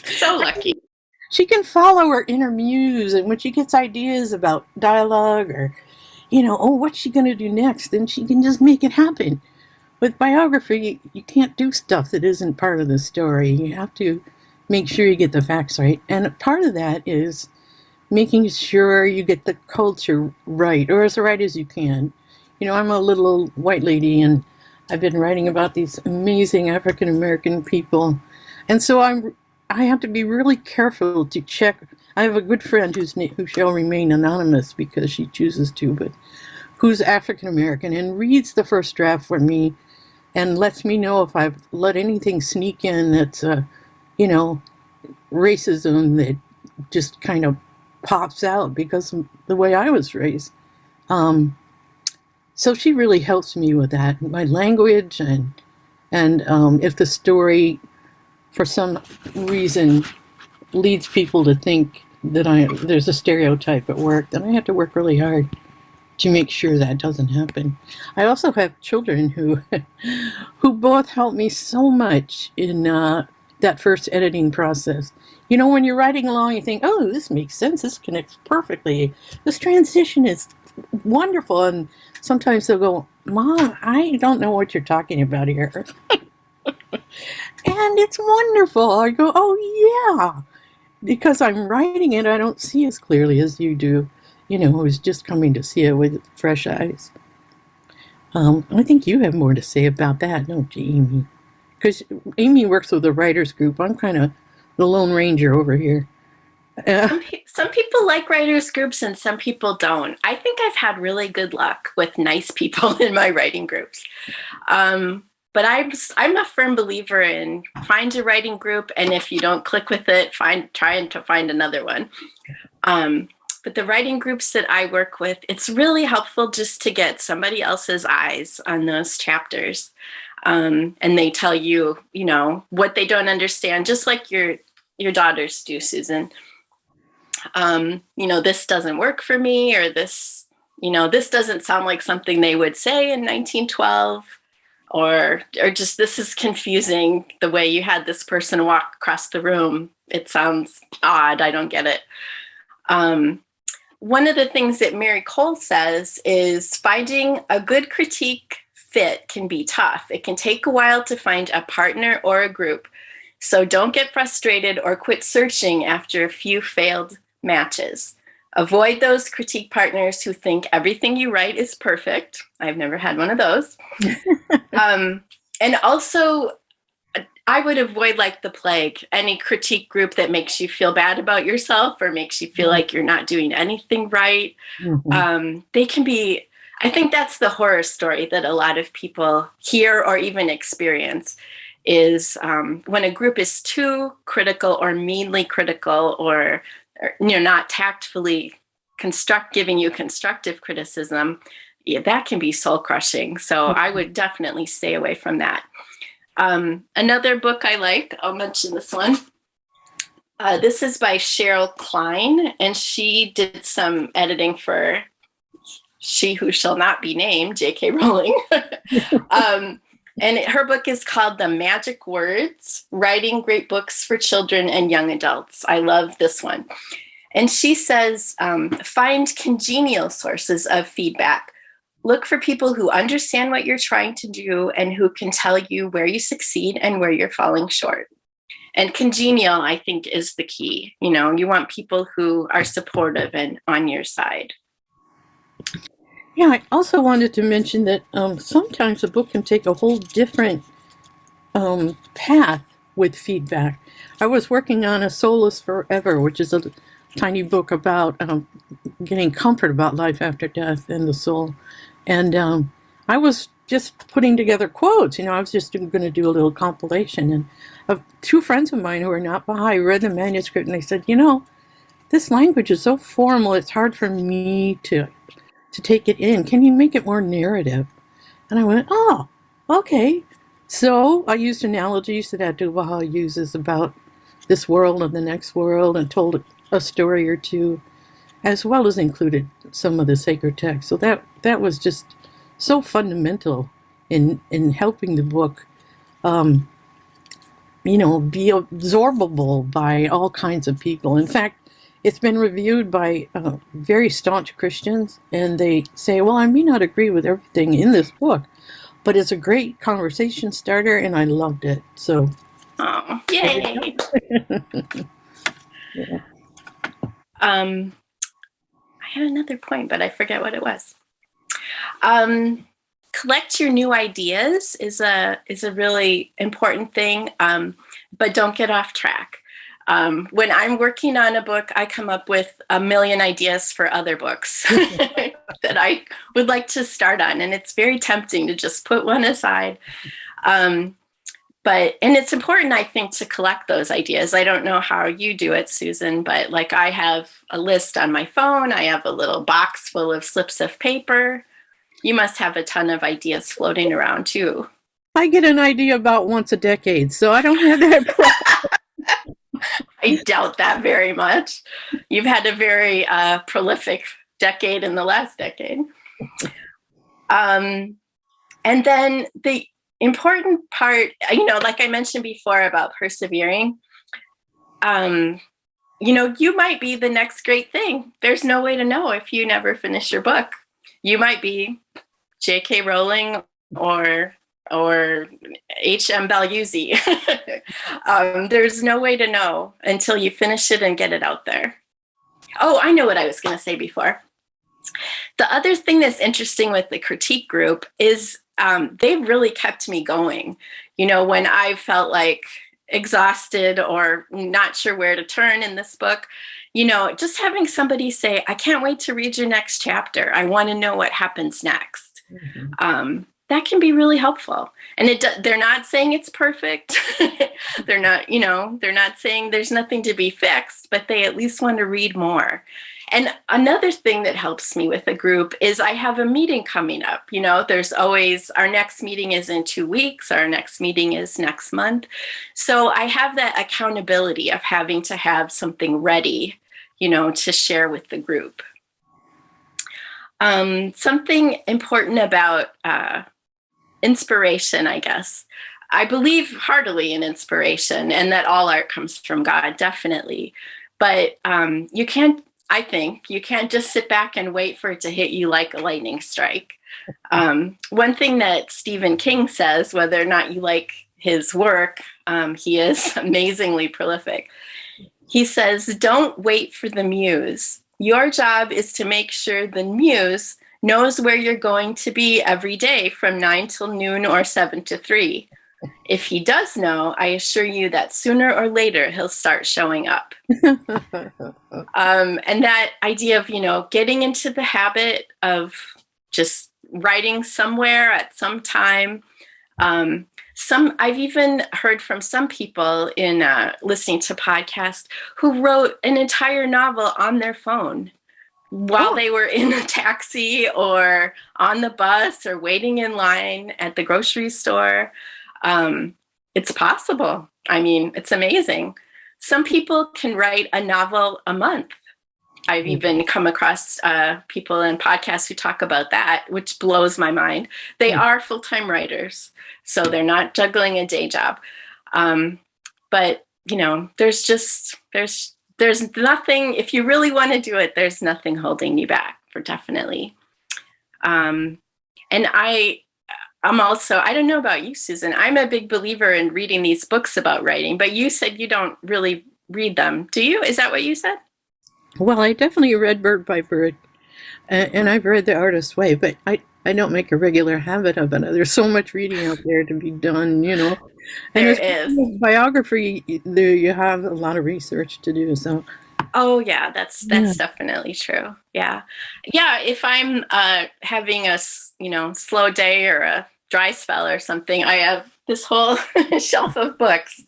So lucky. She can follow her inner muse, and when she gets ideas about dialogue or, what's she going to do next, then she can just make it happen. With biography, you can't do stuff that isn't part of the story. You have to make sure you get the facts right. And part of that is making sure you get the culture right, or as right as you can. I'm a little old white lady, and I've been writing about these amazing African-American people. And so I have to be really careful to check. I have a good friend who shall remain anonymous because she chooses to, but who's African-American and reads the first draft for me and lets me know if I've let anything sneak in that's, racism that just kind of pops out because of the way I was raised. So she really helps me with that, my language, and if the story, for some reason, leads people to think that there's a stereotype at work, then I have to work really hard to make sure that doesn't happen. I also have children who both help me so much in that first editing process. When you're writing along, you think, oh, this makes sense. This connects perfectly. This transition is wonderful. And sometimes they'll go, Mom, I don't know what you're talking about here. And it's wonderful. I go, oh, yeah. Because I'm writing it, I don't see as clearly as you do. Who's just coming to see it with fresh eyes. I think you have more to say about that, don't you, Amy? Because Amy works with a writers group. I'm kind of the Lone Ranger over here. Some people like writers groups and some people don't. I think I've had really good luck with nice people in my writing groups. But But I'm a firm believer in find a writing group, and if you don't click with it, try to find another one. But the writing groups that I work with, it's really helpful just to get somebody else's eyes on those chapters. And they tell you, what they don't understand, just like your daughters do, Susan. This doesn't work for me, or this doesn't sound like something they would say in 1912. Or just, this is confusing, the way you had this person walk across the room. It sounds odd. I don't get it. One of the things that Mary Cole says is finding a good critique fit can be tough. It can take a while to find a partner or a group. So don't get frustrated or quit searching after a few failed matches. Avoid those critique partners who think everything you write is perfect. I've never had one of those. And also, I would avoid like the plague, any critique group that makes you feel bad about yourself or makes you feel like you're not doing anything right. They can be, I think that's the horror story that a lot of people hear or even experience, is when a group is too critical or meanly critical, or not tactfully giving you constructive criticism. Yeah, that can be soul crushing. So I would definitely stay away from that. Another book I like, I'll mention this one. This is by Cheryl Klein, and she did some editing for She Who Shall Not Be Named, J.K. Rowling. And her book is called The Magic Words, Writing Great Books for Children and Young Adults. I love this one. And she says, find congenial sources of feedback. Look for people who understand what you're trying to do and who can tell you where you succeed and where you're falling short. And congenial, I think, is the key. You want people who are supportive and on your side. Yeah, I also wanted to mention that sometimes a book can take a whole different path with feedback. I was working on A Soul is Forever, which is a tiny book about getting comfort about life after death and the soul. And I was just putting together quotes. I was just going to do a little compilation. And two friends of mine who are not Baha'i read the manuscript, and they said, this language is so formal, it's hard for me to take it in. Can you make it more narrative? And I went, oh, okay. So I used analogies that Abdu'l-Baha uses about this world and the next world, and told a story or two, as well as included some of the sacred text. So that was just so fundamental in helping the book, be absorbable by all kinds of people. In fact, it's been reviewed by very staunch Christians, and they say, well, I may not agree with everything in this book, but it's a great conversation starter, and I loved it. So, oh, yay! Yeah. I had another point, but I forget what it was. Collect your new ideas is a really important thing, but don't get off track. When I'm working on a book, I come up with a million ideas for other books that I would like to start on. And it's very tempting to just put one aside. And it's important, I think, to collect those ideas. I don't know how you do it, Susan, but like I have a list on my phone. I have a little box full of slips of paper. You must have a ton of ideas floating around too. I get an idea about once a decade, so I don't have that problem. I doubt that very much. You've had a very prolific decade in the last decade. And then the important part, like I mentioned before about persevering, you might be the next great thing. There's no way to know if you never finish your book. You might be J.K. Rowling or H.M. Baliuzzi. There's no way to know until you finish it and get it out there. Oh, I know what I was going to say before. The other thing that's interesting with the critique group is they've really kept me going. When I felt like exhausted or not sure where to turn in this book, just having somebody say, I can't wait to read your next chapter. I want to know what happens next. Mm-hmm. that can be really helpful. And they're not saying it's perfect. They're not, they're not saying there's nothing to be fixed, but they at least want to read more. And another thing that helps me with a group is I have a meeting coming up. There's always, our next meeting is in 2 weeks. Our next meeting is next month. So I have that accountability of having to have something ready, to share with the group. Something important about inspiration, I guess. I believe heartily in inspiration and that all art comes from God, definitely. But I think you can't just sit back and wait for it to hit you like a lightning strike. One thing that Stephen King says, whether or not you like his work, he is amazingly prolific. He says, don't wait for the muse. Your job is to make sure the muse knows where you're going to be every day from 9 till noon or 7 to 3. If he does know, I assure you that sooner or later he'll start showing up. And that idea of, getting into the habit of just writing somewhere at some time. I've even heard from some people in listening to podcasts who wrote an entire novel on their phone while they were in a taxi or on the bus or waiting in line at the grocery store. It's possible. I mean, it's amazing. Some people can write a novel a month. I've even come across people in podcasts who talk about that, which blows my mind. They are full-time writers, so they're not juggling a day job. But there's nothing, if you really want to do it, there's nothing holding you back, for definitely. And I'm also, I don't know about you, Susan, I'm a big believer in reading these books about writing, but you said you don't really read them. Do you? Is that what you said? Well, I definitely read Bird by Bird, and I've read The Artist's Way, but I don't make a regular habit of it. There's so much reading out there to be done, And there is. Biography, there you have a lot of research to do, so. Oh yeah, that's definitely true. Yeah. If I'm having a slow day or a dry spell or something, I have this whole shelf of books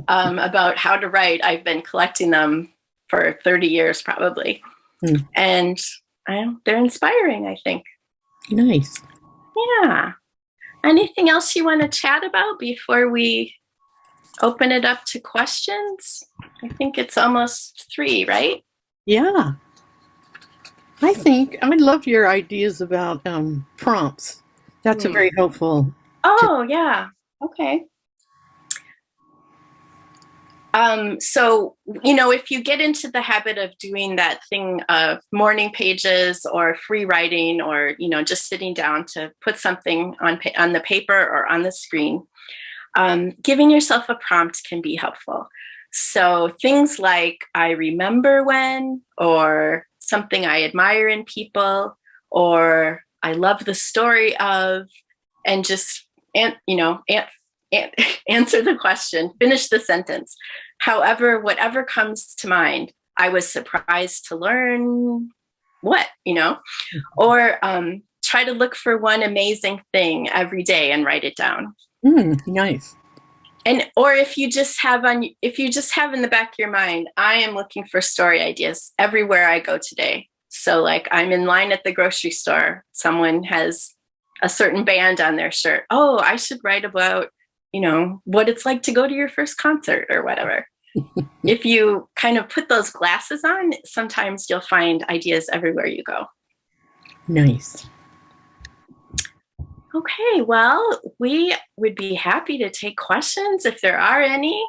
about how to write. I've been collecting them for 30 years probably, and they're inspiring, I think. Nice. Yeah. Anything else you want to chat about before we open it up to questions? I think it's almost 3, right? Yeah. I love your ideas about prompts. That's a very helpful. Oh, yeah. Okay. So, if you get into the habit of doing that thing of morning pages or free writing or, just sitting down to put something on the paper or on the screen, giving yourself a prompt can be helpful. So things like I remember when, or something I admire in people, or I love the story of, and just, answer the question, finish the sentence. However, whatever comes to mind, I was surprised to learn what, or try to look for one amazing thing every day and write it down. Nice. Or if you just have in the back of your mind, I am looking for story ideas everywhere I go today. So like I'm in line at the grocery store, someone has a certain band on their shirt. Oh, I should write about, what it's like to go to your first concert or whatever. If you kind of put those glasses on, sometimes you'll find ideas everywhere you go. Nice. Okay, well, we would be happy to take questions if there are any.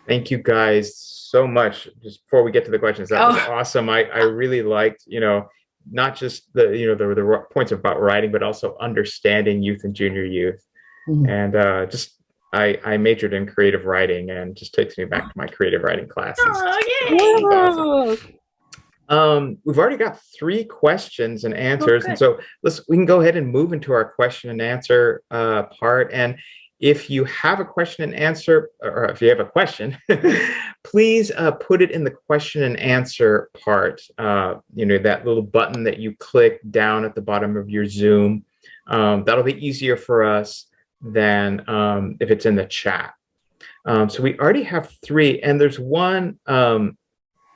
Thank you guys so much. Just before we get to the questions, that was awesome. I really liked, not just the points about writing, but also understanding youth and junior youth. And I majored in creative writing, and just takes me back to my creative writing classes. Oh, yay! Awesome. We've already got 3 questions and answers, and so we can go ahead and move into our question and answer part. And If you have a question and answer, or if you have a question, please put it in the question and answer part, that little button that you click down at the bottom of your Zoom. That'll be easier for us than if it's in the chat. So we already have 3, and there's one,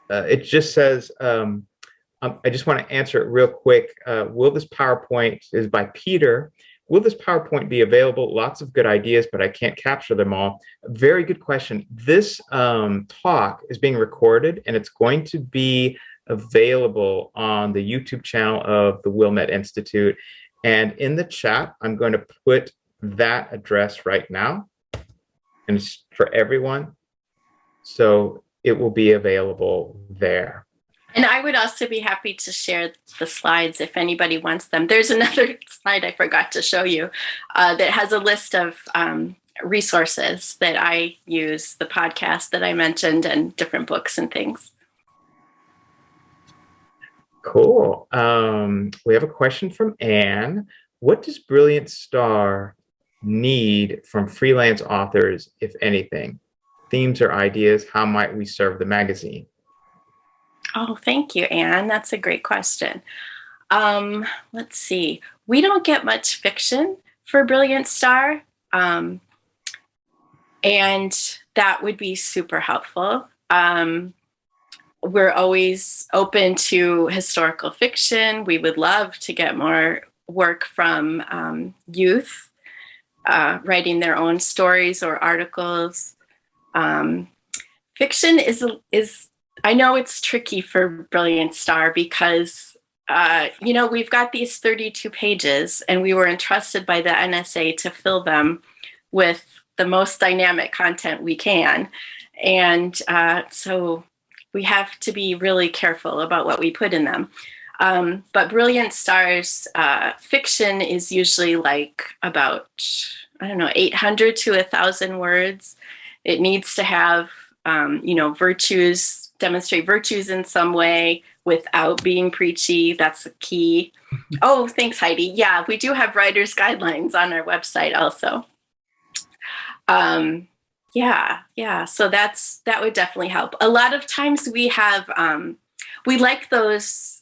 it just says, I just want to answer it real quick. Will this PowerPoint, is by Peter. Will this PowerPoint be available? Lots of good ideas, but I can't capture them all. Very good question. This talk is being recorded, and it's going to be available on the YouTube channel of the Wilmette Institute. And in the chat, I'm going to put that address right now, and it's for everyone. So it will be available there. And I would also be happy to share the slides if anybody wants them. There's another slide I forgot to show you that has a list of resources that I use, the podcast that I mentioned, and different books and things. Cool. We have a question from Anne. What does Brilliant Star need from freelance authors, if anything? Themes or ideas? How might we serve the magazine? Oh, thank you, Anne. That's a great question. Let's see. We don't get much fiction for Brilliant Star, and that would be super helpful. We're always open to historical fiction. We would love to get more work from youth writing their own stories or articles. Fiction is I know it's tricky for Brilliant Star because, we've got these 32 pages, and we were entrusted by the NSA to fill them with the most dynamic content we can. And so we have to be really careful about what we put in them. But Brilliant Star's fiction is usually like about, 800 to 1,000 words. It needs to have, virtues, demonstrate virtues in some way without being preachy. That's the key. Oh, thanks, Heidi. Yeah, we do have writer's guidelines on our website also. So that would definitely help. A lot of times we have, we like those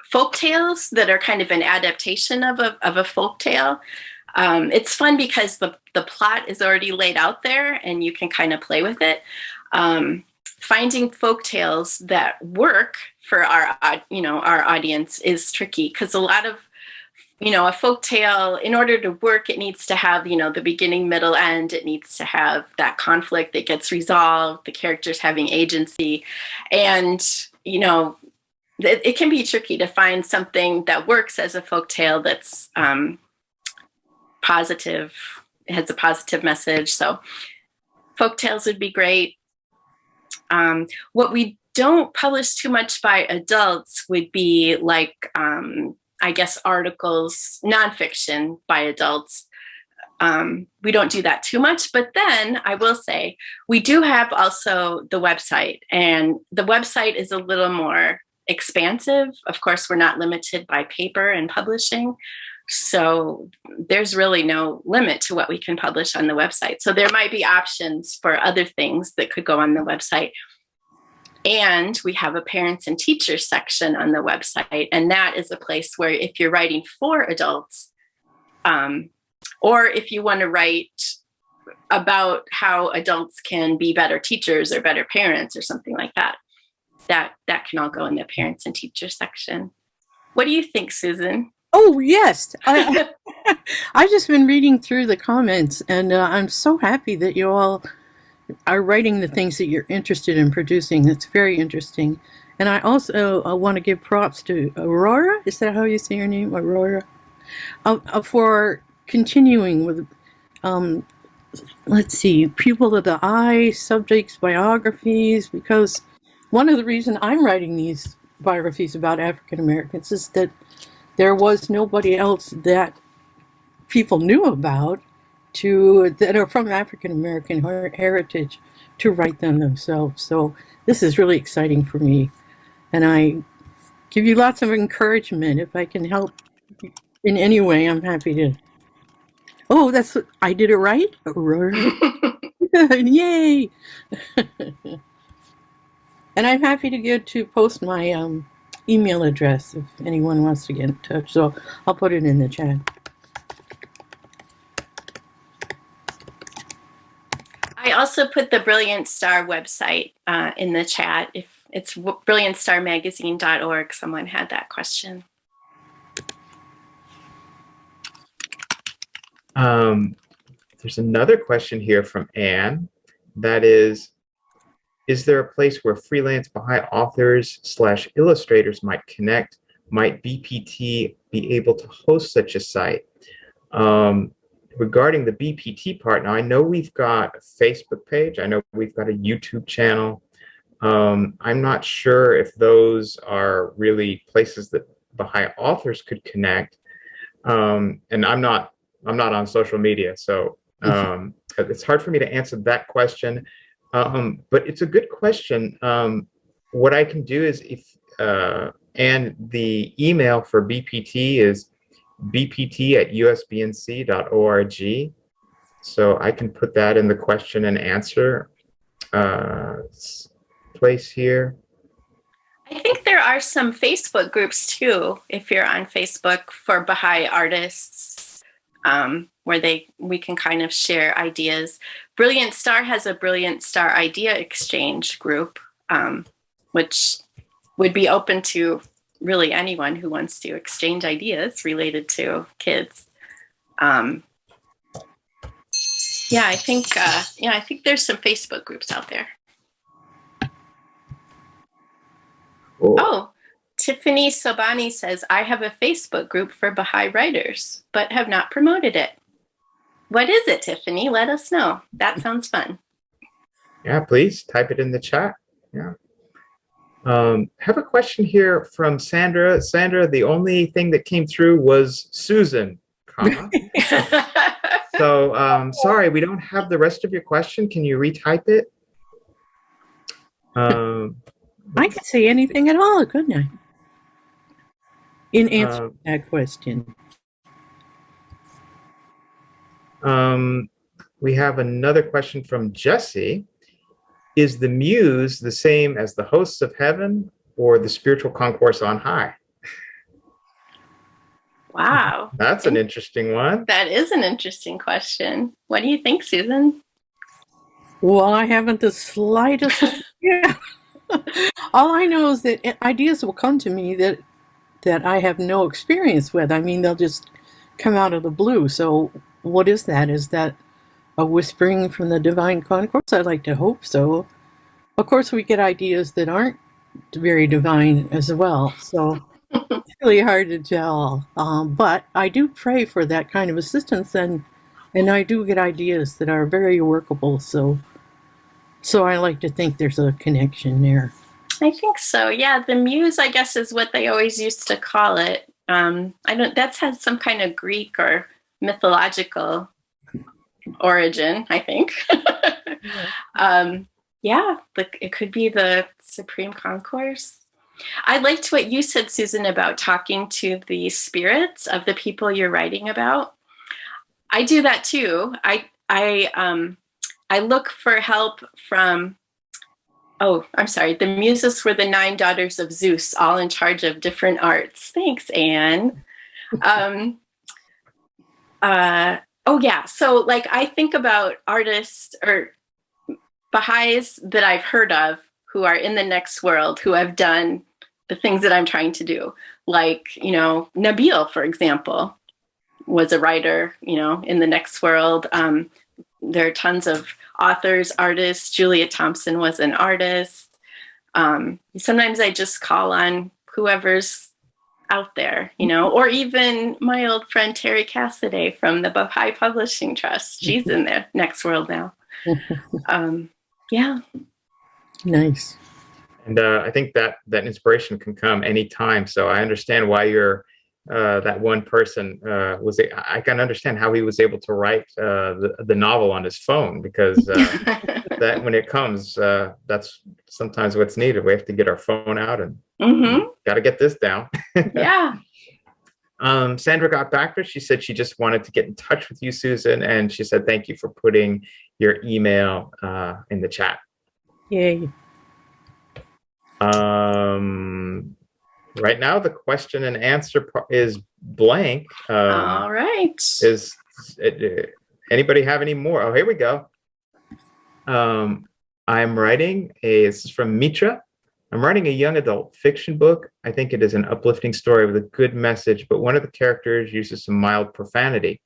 folk tales that are kind of an adaptation of a folk tale. It's fun because the plot is already laid out there and you can kind of play with it. Finding folk tales that work for our audience is tricky because a lot of, a folk tale, in order to work, it needs to have, the beginning, middle, end. It needs to have that conflict that gets resolved, the characters having agency. And, it can be tricky to find something that works as a folk tale that's positive, it has a positive message. So folk tales would be great. What we don't publish too much by adults would be like, articles, nonfiction by adults. We don't do that too much, but then I will say we do have also the website, and the website is a little more expansive. Of course, we're not limited by paper and publishing. So there's really no limit to what we can publish on the website. So there might be options for other things that could go on the website. And we have a parents and teachers section on the website. And that is a place where if you're writing for adults, or if you want to write about how adults can be better teachers or better parents or something like that, that can all go in the parents and teachers section. What do you think, Susan? Oh, yes. I've just been reading through the comments, and I'm so happy that you all are writing the things that you're interested in producing. That's very interesting. And I also want to give props to Aurora. Is that how you say your name, Aurora? For continuing with, let's see, Pupil of the Eye, subjects, biographies, because one of the reasons I'm writing these biographies about African Americans is that there was nobody else that people knew about that are from African American heritage to write them themselves. So this is really exciting for me. And I give you lots of encouragement. If I can help in any way, I'm happy to. Oh, I did it right? Yay! And I'm happy to post my email address if anyone wants to get in touch. So I'll put it in the chat. I also put the Brilliant Star website in the chat. If it's brilliantstarmagazine.org, someone had that question. There's another question here from Anne. That is there a place where freelance Baha'i authors / illustrators might connect? Might BPT be able to host such a site? Regarding the BPT part, now I know we've got a Facebook page. I know we've got a YouTube channel. I'm not sure if those are really places that Baha'i authors could connect. And I'm not on social media, so it's hard for me to answer that question. But it's a good question. What I can do is and the email for BPT is bpt@usbnc.org. So I can put that in the question and answer place here. I think there are some Facebook groups too, if you're on Facebook, for Baha'i artists, where we can kind of share ideas. Brilliant Star has a Brilliant Star Idea Exchange group, which would be open to really anyone who wants to exchange ideas related to kids. I think there's some Facebook groups out there. Cool. Oh, Tiffany Sobani says, I have a Facebook group for Baha'i writers, but have not promoted it. What is it, Tiffany? Let us know. That sounds fun. Yeah, please type it in the chat. Yeah. Have a question here from Sandra. Sandra, the only thing that came through was Susan, comma. So sorry, we don't have the rest of your question. Can you retype it? I could say anything at all, couldn't I? In answer to that question. We have another question from Jesse. Is the muse the same as the hosts of heaven or the spiritual concourse on high? Wow. That's an interesting one. That is an interesting question. What do you think, Susan? Well, I haven't the slightest idea. All I know is that ideas will come to me that I have no experience with. I mean, they'll just come out of the blue. So what is that? Is that a whispering from the divine concourse? I'd like to hope so. Of course, we get ideas that aren't very divine as well. So it's really hard to tell. But I do pray for that kind of assistance, and I do get ideas that are very workable. So I like to think there's a connection there. I think so. Yeah, the muse, I guess, is what they always used to call it. That has some kind of Greek or mythological origin, I think. It could be the Supreme Concourse. I liked what you said, Susan, about talking to the spirits of the people you're writing about. I do that too. I look for help from, the muses were the 9 daughters of Zeus, all in charge of different arts. Thanks, Anne. So like I think about artists or Baha'is that I've heard of who are in the next world, who have done the things that I'm trying to do. Like, Nabil, for example, was a writer, in the next world. There are tons of authors, artists. Julia Thompson was an artist. Sometimes I just call on whoever's out there, or even my old friend Terry Cassidy from the Baha'i Publishing Trust. She's in the next world now. Nice. And I think that inspiration can come anytime. So I understand why you're that one person I can understand how he was able to write the novel on his phone, because that when it comes, that's sometimes what's needed. We have to get our phone out and got to get this down. Yeah. Sandra got back to her. She said she just wanted to get in touch with you, Susan, and she said thank you for putting your email in the chat. Yay. Right now, the question and answer is blank. All right. Anybody have any more? Oh, here we go. I'm writing this is from Mitra. I'm writing a young adult fiction book. I think it is an uplifting story with a good message, but one of the characters uses some mild profanity.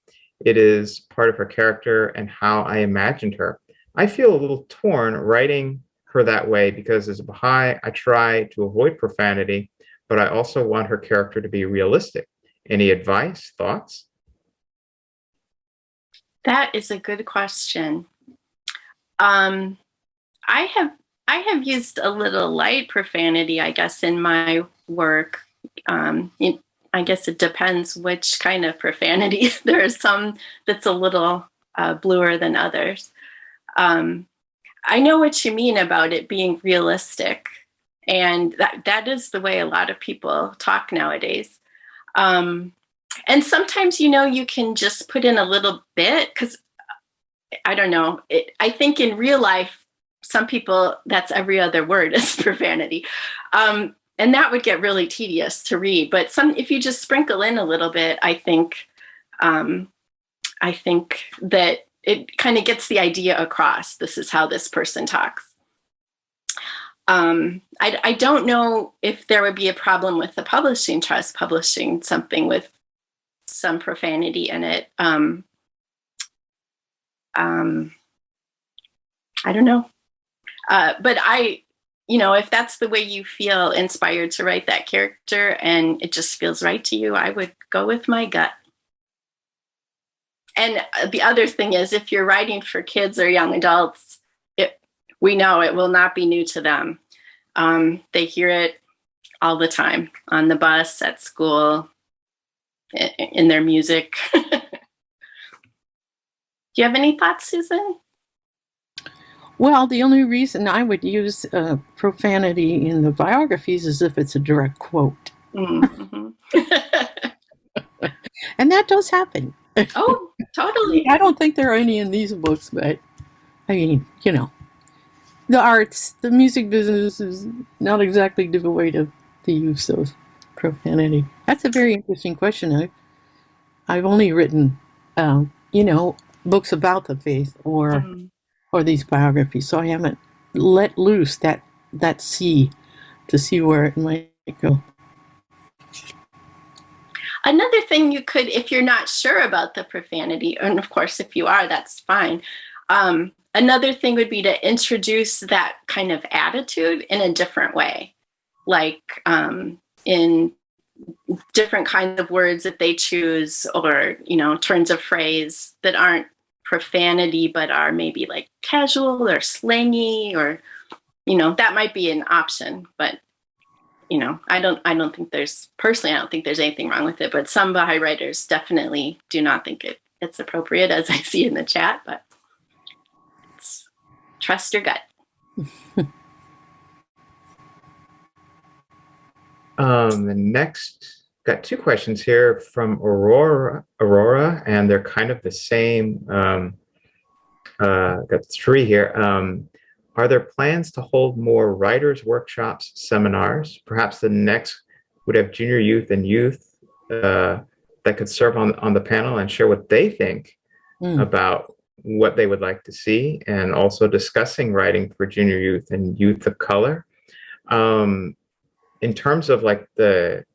It is part of her character and how I imagined her. I feel a little torn writing her that way because as a Baha'i, I try to avoid profanity, but I also want her character to be realistic. Any advice, thoughts? That is a good question. I have used a little light profanity, I guess, in my work. I guess it depends which kind of profanity. There is some that's a little bluer than others. I know what you mean about it being realistic, and that is the way a lot of people talk nowadays. And sometimes, you can just put in a little bit because I don't know. I think in real life, some people, that's every other word is profanity. And that would get really tedious to read. But if you just sprinkle in a little bit, I think that it kind of gets the idea across. This is how this person talks. I don't know if there would be a problem with the publishing trust publishing something with some profanity in it. I don't know. But if that's the way you feel inspired to write that character and it just feels right to you, I would go with my gut. And the other thing is, if you're writing for kids or young adults, we know it will not be new to them. They hear it all the time on the bus, at school, in their music. Do you have any thoughts, Susan? Well, the only reason I would use profanity in the biographies is if it's a direct quote. Mm-hmm. And that does happen. Oh, totally. I don't think there are any in these books, but I mean, the arts, the music business is not exactly devoid of the use of profanity. That's a very interesting question. I've only written, books about the faith or these biographies, so I haven't let loose that sea to see where it might go. Another thing you could, if you're not sure about the profanity, and of course, if you are, that's fine. Another thing would be to introduce that kind of attitude in a different way, like in different kinds of words that they choose, or turns of phrase that aren't profanity but are maybe like casual or slangy, or that might be an option. But I don't think there's anything wrong with it, but some Baha'i writers definitely do not think it's appropriate, as I see in the chat. But trust your gut. The next, got two questions here from Aurora, and they're kind of the same. Got three here. Are there plans to hold more writers' workshops, seminars? Perhaps the next would have junior youth and youth that could serve on the panel and share what they think about what they would like to see, and also discussing writing for junior youth and youth of color. In terms of like the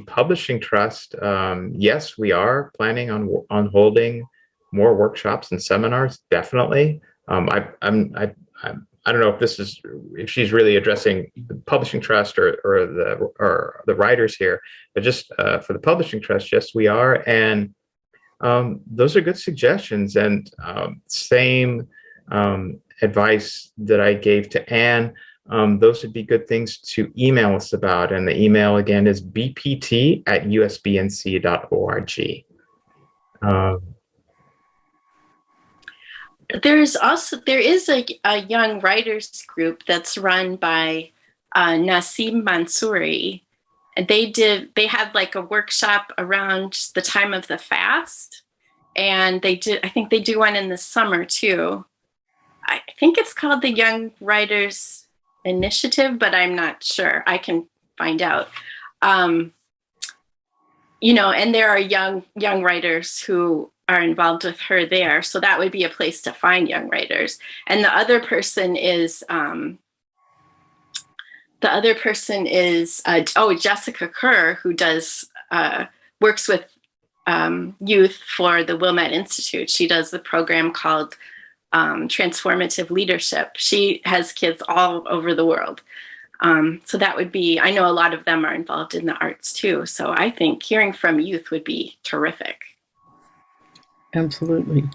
publishing trust, yes, we are planning on holding more workshops and seminars. Definitely. I don't know if she's really addressing the publishing trust or the writers here, but just for the publishing trust, yes, we are. And those are good suggestions, and same advice that I gave to Anne. Those would be good things to email us about. And the email again is bpt@usbnc.org. There is a young writers group that's run by Nasim Mansouri, they had like a workshop around the time of the fast, and I think they do one in the summer too. I think it's called the Young Writers Initiative, but I'm not sure. I can find out. You know, and there are young writers who are involved with her there, so that would be a place to find young writers. And the other person is Jessica Kerr, who does works with youth for the Wilmette Institute. She does the program called Transformative Leadership. She has kids all over the world. So that would be, I know a lot of them are involved in the arts too. So I think hearing from youth would be terrific. Absolutely.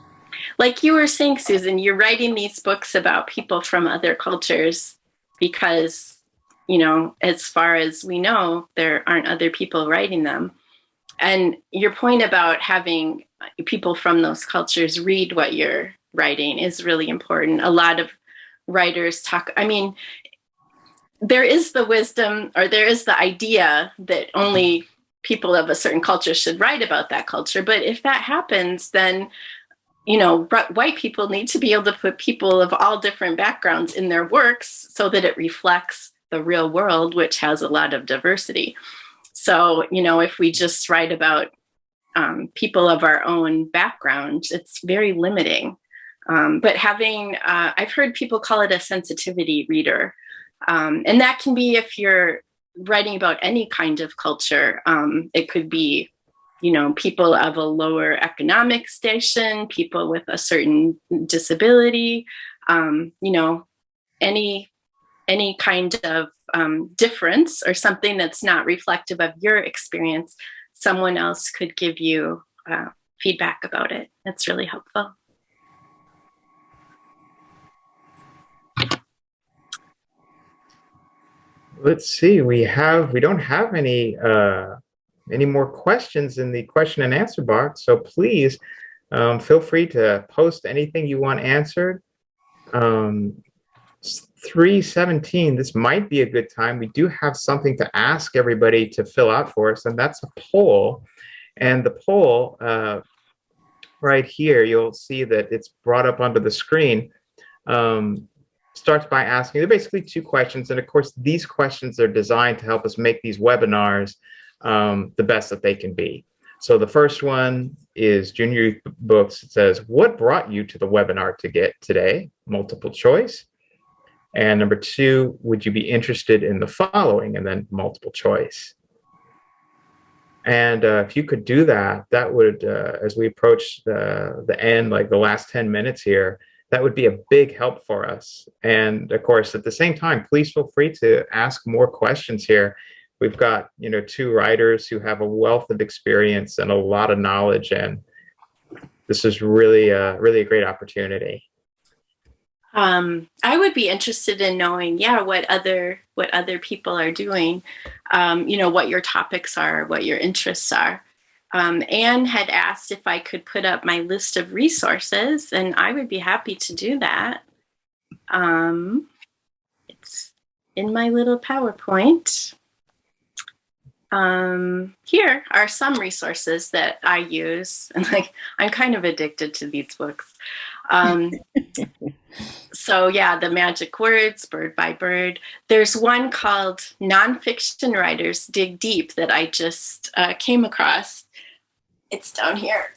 Like you were saying, Susan, you're writing these books about people from other cultures because, you know, as far as we know, there aren't other people writing them. And your point about having people from those cultures read what you're writing is really important. A lot of writers talk, I mean, there is the wisdom, or there is the idea that only people of a certain culture should write about that culture. But if that happens, then, you know, white people need to be able to put people of all different backgrounds in their works so that it reflects the real world, which has a lot of diversity. So, you know, if we just write about people of our own background, it's very limiting. But having, I've heard people call it a sensitivity reader. And that can be if you're writing about any kind of culture. It could be, you know, people of a lower economic station, people with a certain disability, you know, any kind of difference or something that's not reflective of your experience. Someone else could give you feedback about it. That's really helpful. Let's see. We don't have any more questions in the question and answer box. So please feel free to post anything you want answered. 3:17. This might be a good time. We do have something to ask everybody to fill out for us, and that's a poll. And the poll right here, you'll see that it's brought up onto the screen. Starts by asking, they're basically two questions. And of course, these questions are designed to help us make these webinars the best that they can be. So the first one is Junior Youth Books. It says, what brought you to the webinar to get today? Multiple choice. And number two, would you be interested in the following? And then multiple choice. And if you could do that, that would, as we approach the end, like the last 10 minutes here, that would be a big help for us. And of course, at the same time, please feel free to ask more questions here. We've got, you know, two writers who have a wealth of experience and a lot of knowledge, and this is really a great opportunity. I would be interested in knowing, what other people are doing, you know, what your topics are, what your interests are. Anne had asked if I could put up my list of resources, and I would be happy to do that. It's in my little PowerPoint. Here are some resources that I use, and like I'm kind of addicted to these books. So yeah, The Magic Words, Bird by Bird. There's one called Nonfiction Writers Dig Deep that I just came across. It's down here.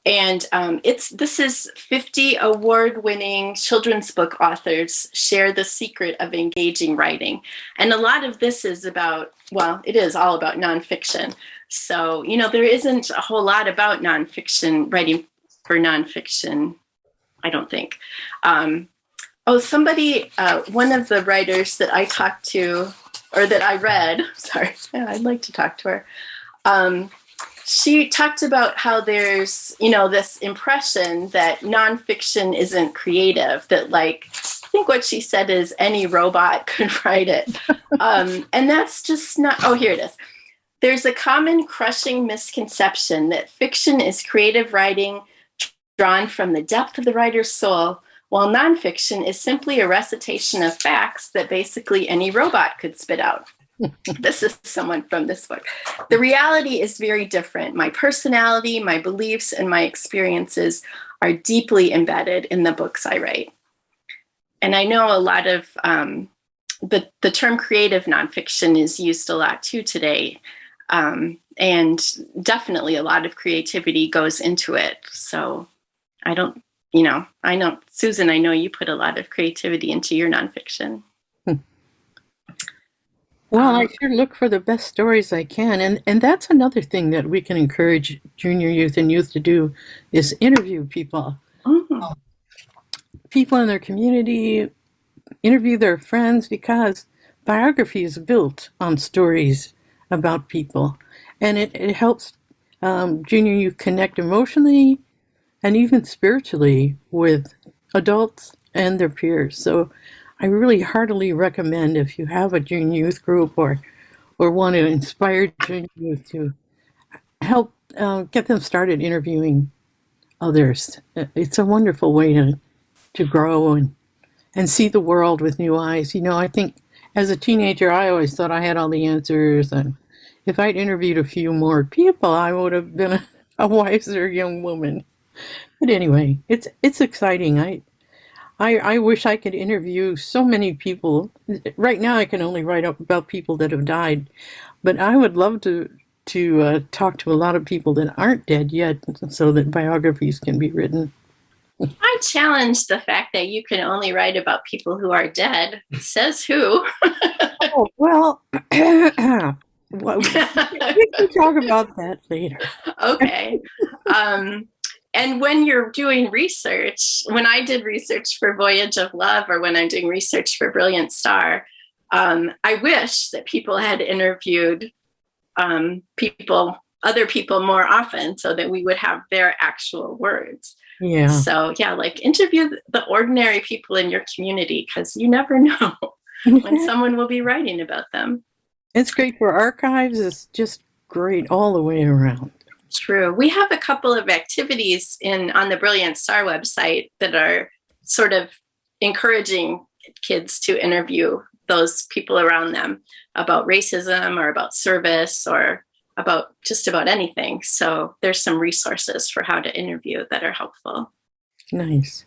And this is 50 award-winning children's book authors share the secret of engaging writing. And a lot of this is about, well, it is all about nonfiction. So, you know, there isn't a whole lot about nonfiction, writing for nonfiction, I don't think. Somebody, one of the writers that I talked to, or that I read, sorry, I'd like to talk to her. She talked about how there's, you know, this impression that nonfiction isn't creative, that like, I think what she said is any robot could write it. And that's just not, oh, here it is. There's a common crushing misconception that fiction is creative writing drawn from the depth of the writer's soul, while nonfiction is simply a recitation of facts that basically any robot could spit out. This is someone from this book. The reality is very different. My personality, my beliefs, and my experiences are deeply embedded in the books I write. And I know a lot of the term creative nonfiction is used a lot too today. And definitely a lot of creativity goes into it. So I don't, I know, Susan, I know you put a lot of creativity into your nonfiction. Well, I sure look for the best stories I can. And that's another thing that we can encourage junior youth and youth to do is interview people. Mm-hmm. People in their community, interview their friends, because biography is built on stories about people. And it helps junior youth connect emotionally and even spiritually with adults and their peers. So I really heartily recommend, if you have a junior youth group or want to inspire junior youth, to help get them started interviewing others. It's a wonderful way to grow and see the world with new eyes. I think as a teenager, I always thought I had all the answers, and if I'd interviewed a few more people, I would have been a wiser young woman. But anyway, it's exciting. I wish I could interview so many people. Right now, I can only write up about people that have died, but I would love to talk to a lot of people that aren't dead yet, so that biographies can be written. I challenge the fact that you can only write about people who are dead. Says who? Oh, well, we can talk about that later. Okay. And when you're doing research, when I did research for Voyage of Love, or when I'm doing research for Brilliant Star, I wish that people had interviewed other people more often, so that we would have their actual words. Yeah. So yeah, like interview the ordinary people in your community, because you never know when someone will be writing about them. It's great for archives. It's just great all the way around. True. We have a couple of activities on the Brilliant Star website that are sort of encouraging kids to interview those people around them about racism or about service or about just about anything. So there's some resources for how to interview that are helpful. Nice.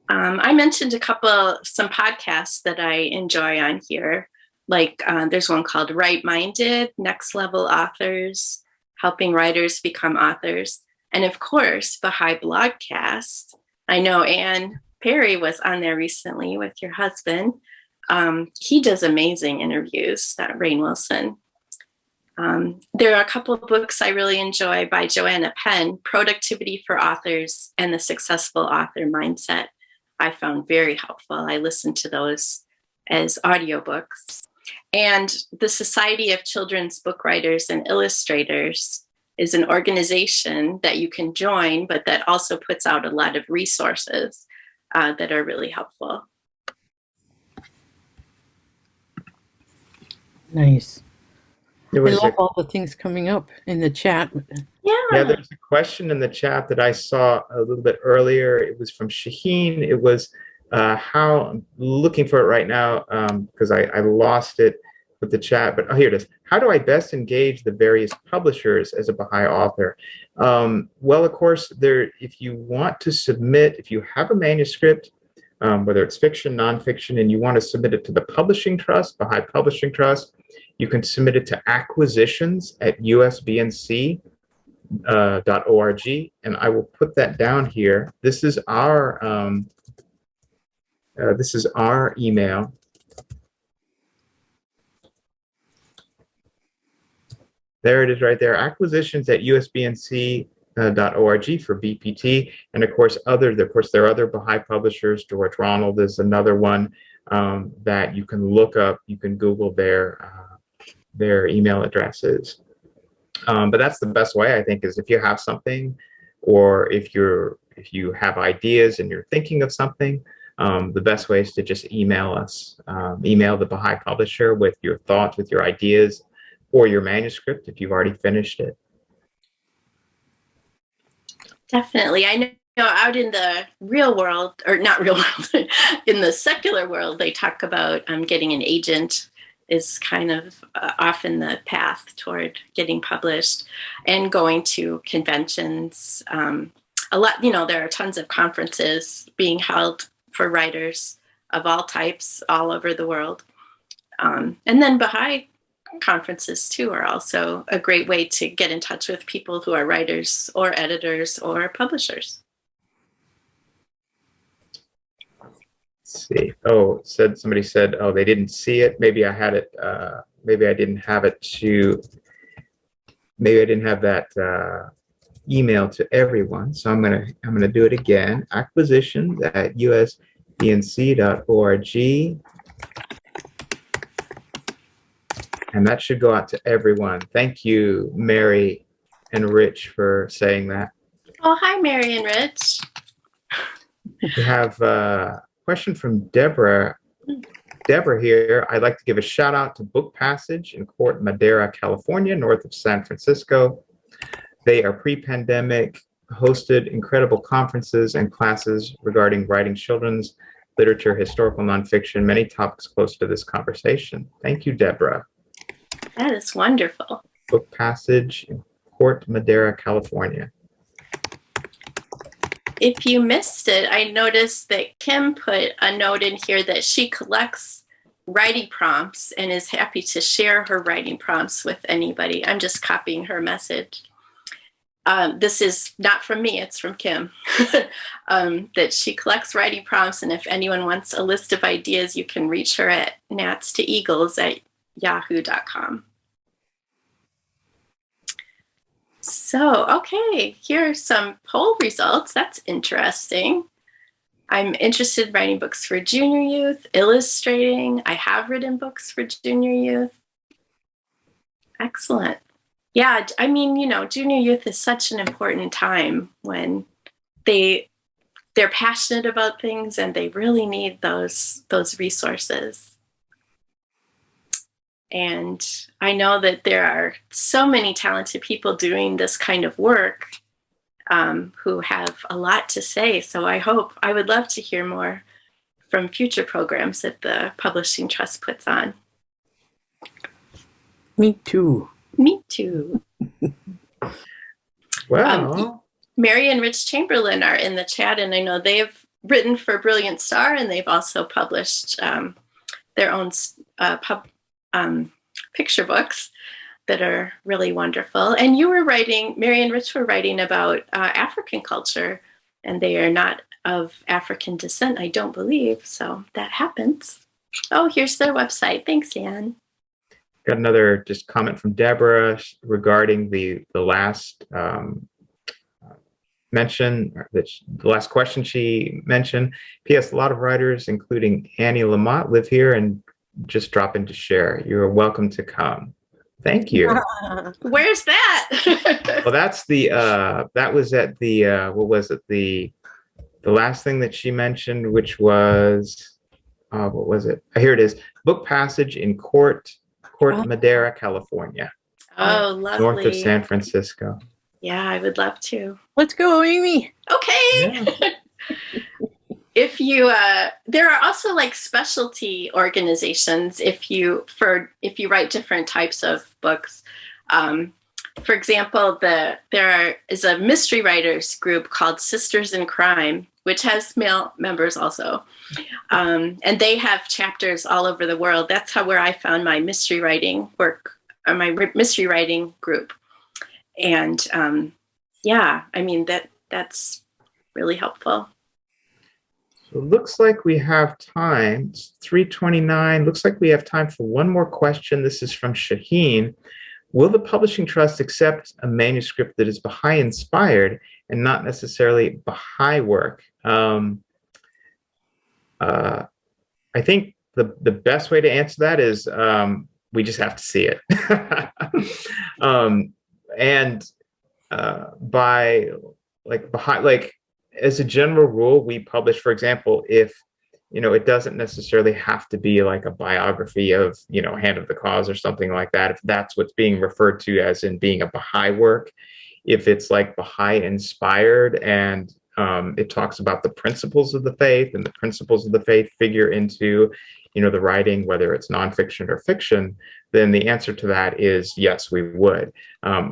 I mentioned some podcasts that I enjoy on here. Like there's one called Right Minded, Next Level Authors, Helping Writers Become Authors. And of course, Baha'i Blogcast. I know Anne Perry was on there recently with your husband. He does amazing interviews, that Rainn Wilson. There are a couple of books I really enjoy by Joanna Penn, Productivity for Authors and The Successful Author Mindset. I found very helpful. I listened to those as audiobooks. And the Society of Children's Book Writers and Illustrators is an organization that you can join, but that also puts out a lot of resources that are really helpful. Nice. I love all the things coming up in the chat. Yeah, there's a question in the chat that I saw a little bit earlier. It was from Shaheen. It was how, I'm looking for it right now because I lost it with the chat, but here it is. How do I best engage the various publishers as a Baha'i author? Well, of course, if you want to submit, if you have a manuscript, whether it's fiction, nonfiction, and you want to submit it to the Publishing Trust, Baha'i Publishing Trust, you can submit it to acquisitions@usbnc.org, and I will put that down here. This is our email. There it is right there, acquisitions@usbnc.org for BPT. And of course, there are other Baha'i publishers. George Ronald is another one that you can look up. You can Google their email addresses. But that's the best way, I think, is if you have something, or if you have ideas and you're thinking of something, the best way is to just email us. Email the Baha'i publisher with your thoughts, with your ideas, or your manuscript if you've already finished it. Definitely. I know out in the real world, or not real world, in the secular world, they talk about getting an agent is kind of often the path toward getting published, and going to conventions. A lot, there are tons of conferences being held for writers of all types all over the world. And then Baha'i conferences too are also a great way to get in touch with people who are writers or editors or publishers. Let's see. Somebody said, oh, they didn't see it. Maybe I had it. Maybe I didn't have it maybe I didn't have that email to everyone. So I'm gonna do it again. acquisitions@usdnc.org. And that should go out to everyone. Thank you, Mary and Rich, for saying that. Oh, hi, Mary and Rich. We have a question from Deborah. Deborah here. I'd like to give a shout out to Book Passage in Corte Madera, California, north of San Francisco. They are pre-pandemic, hosted incredible conferences and classes regarding writing children's literature, historical nonfiction, many topics close to this conversation. Thank you, Deborah. That is wonderful. Book Passage in Corte Madera, California. If you missed it, I noticed that Kim put a note in here that she collects writing prompts and is happy to share her writing prompts with anybody. I'm just copying her message. This is not from me, it's from Kim. That she collects writing prompts, and if anyone wants a list of ideas, you can reach her at natstoeagles@yahoo.com. So, okay, here are some poll results. That's interesting. I'm interested in writing books for junior youth, illustrating. I have written books for junior youth. Excellent. Yeah, I mean, junior youth is such an important time when they're passionate about things and they really need those resources. And I know that there are so many talented people doing this kind of work who have a lot to say. So I would love to hear more from future programs that the Publishing Trust puts on. Me too. Me too. Well, Mary and Rich Chamberlain are in the chat, and I know they have written for Brilliant Star, and they've also published their own picture books that are really wonderful. And Mary and Rich were writing about African culture, and they are not of African descent, I don't believe. So that happens. Oh, here's their website. Thanks, Anne. got another just comment from Deborah regarding the last mention, the last question she mentioned. P.S. A lot of writers, including Annie Lamott, live here and just drop in to share. You're welcome to come. Thank you. Where's that? Well, that's that was at the what was it, the last thing that she mentioned, which was what was it? Here it is. Book Passage in Corte Madera, California. Oh, lovely. North of San Francisco. Yeah, I would love to. Let's go, Amy. Okay. Yeah. If you, there are also like specialty organizations if you write different types of books. For example, there is a mystery writers group called Sisters in Crime, which has male members also. And they have chapters all over the world. That's where I found my mystery writing work, or my mystery writing group. And yeah, I mean, that's really helpful. So it looks like we have time. It's 3:29. Looks like we have time for one more question. This is from Shaheen. Will the Publishing Trust accept a manuscript that is Baha'i inspired and not necessarily Baha'i work? I think the best way to answer that is we just have to see it. By like Baha'i, as a general rule, we publish, for example, if it doesn't necessarily have to be like a biography of Hand of the Cause or something like that, if that's what's being referred to as in being a Baha'i work. If it's like Baha'i inspired and it talks about the principles of the faith, and the principles of the faith figure into, the writing, whether it's nonfiction or fiction, then the answer to that is yes, we would.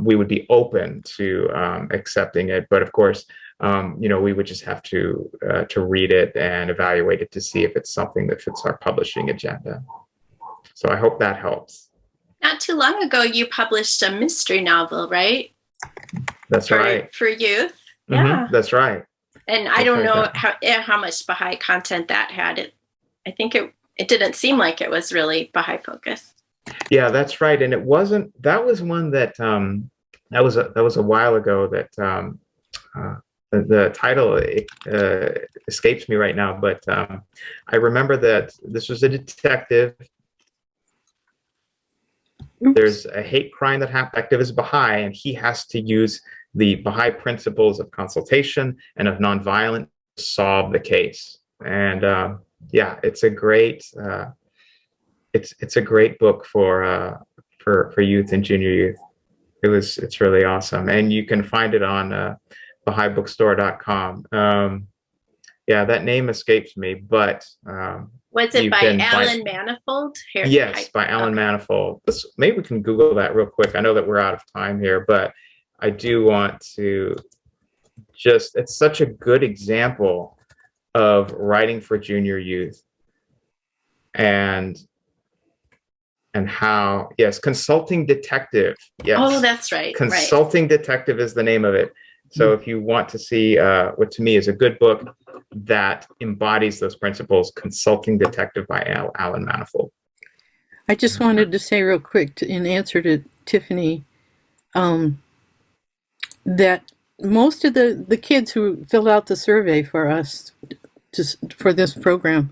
We would be open to accepting it, but of course, we would just have to read it and evaluate it to see if it's something that fits our publishing agenda. So I hope that helps. Not too long ago, you published a mystery novel, right? That's right. For youth. Mm-hmm, yeah. That's right. And I don't know how much Baha'i content that had. I think it didn't seem like it was really Baha'i focused. Yeah, that's right. And it wasn't. That was one that that was a while ago. That the title escapes me right now, but I remember that this was a detective. Oops. There's a hate crime that happened. Detective is Baha'i, and he has to use the Baha'i principles of consultation and of nonviolence to solve the case. And it's a great it's a great book for youth and junior youth. It's really awesome, and you can find it on Baha'iBookstore.com. That name escapes me, but was it by Alan Manifold? Yes, by Alan Manifold. Maybe we can Google that real quick. I know that we're out of time here, but I do want to it's such a good example of writing for junior youth and how, yes, Consulting Detective. Yes. Oh, that's right. Consulting Detective is the name of it. So if you want to see what to me is a good book that embodies those principles, Consulting Detective by Alan Manifold. I just wanted to say real quick in answer to Tiffany that most of the kids who filled out the survey for us for this program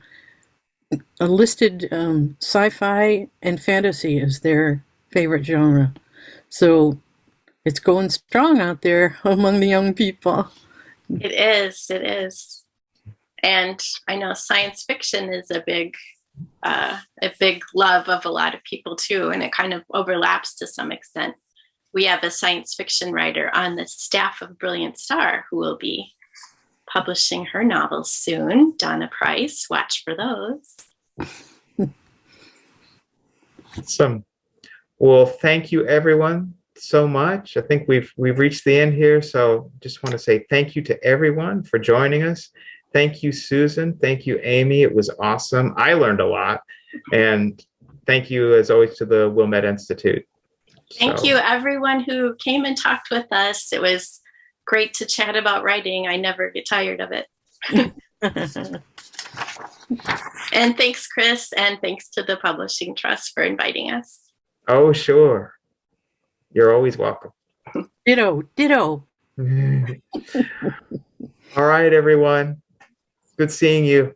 listed sci-fi and fantasy as their favorite genre. So it's going strong out there among the young people. It is. And I know science fiction is a big love of a lot of people too, and it kind of overlaps to some extent. We have a science fiction writer on the staff of Brilliant Star who will be publishing her novels soon, Donna Price. Watch for those. Awesome. Well, thank you everyone so much. I think we've reached the end here, so just want to say thank you to everyone for joining us. Thank you, Susan. Thank you, Amy. It was awesome. I learned a lot, and thank you as always to the Wilmette Institute. Thank you everyone who came and talked with us. It was great to chat about writing. I never get tired of it. And thanks, Chris, and thanks to the Publishing Trust for inviting us. Oh, sure. You're always welcome. Ditto. All right, everyone. Good seeing you.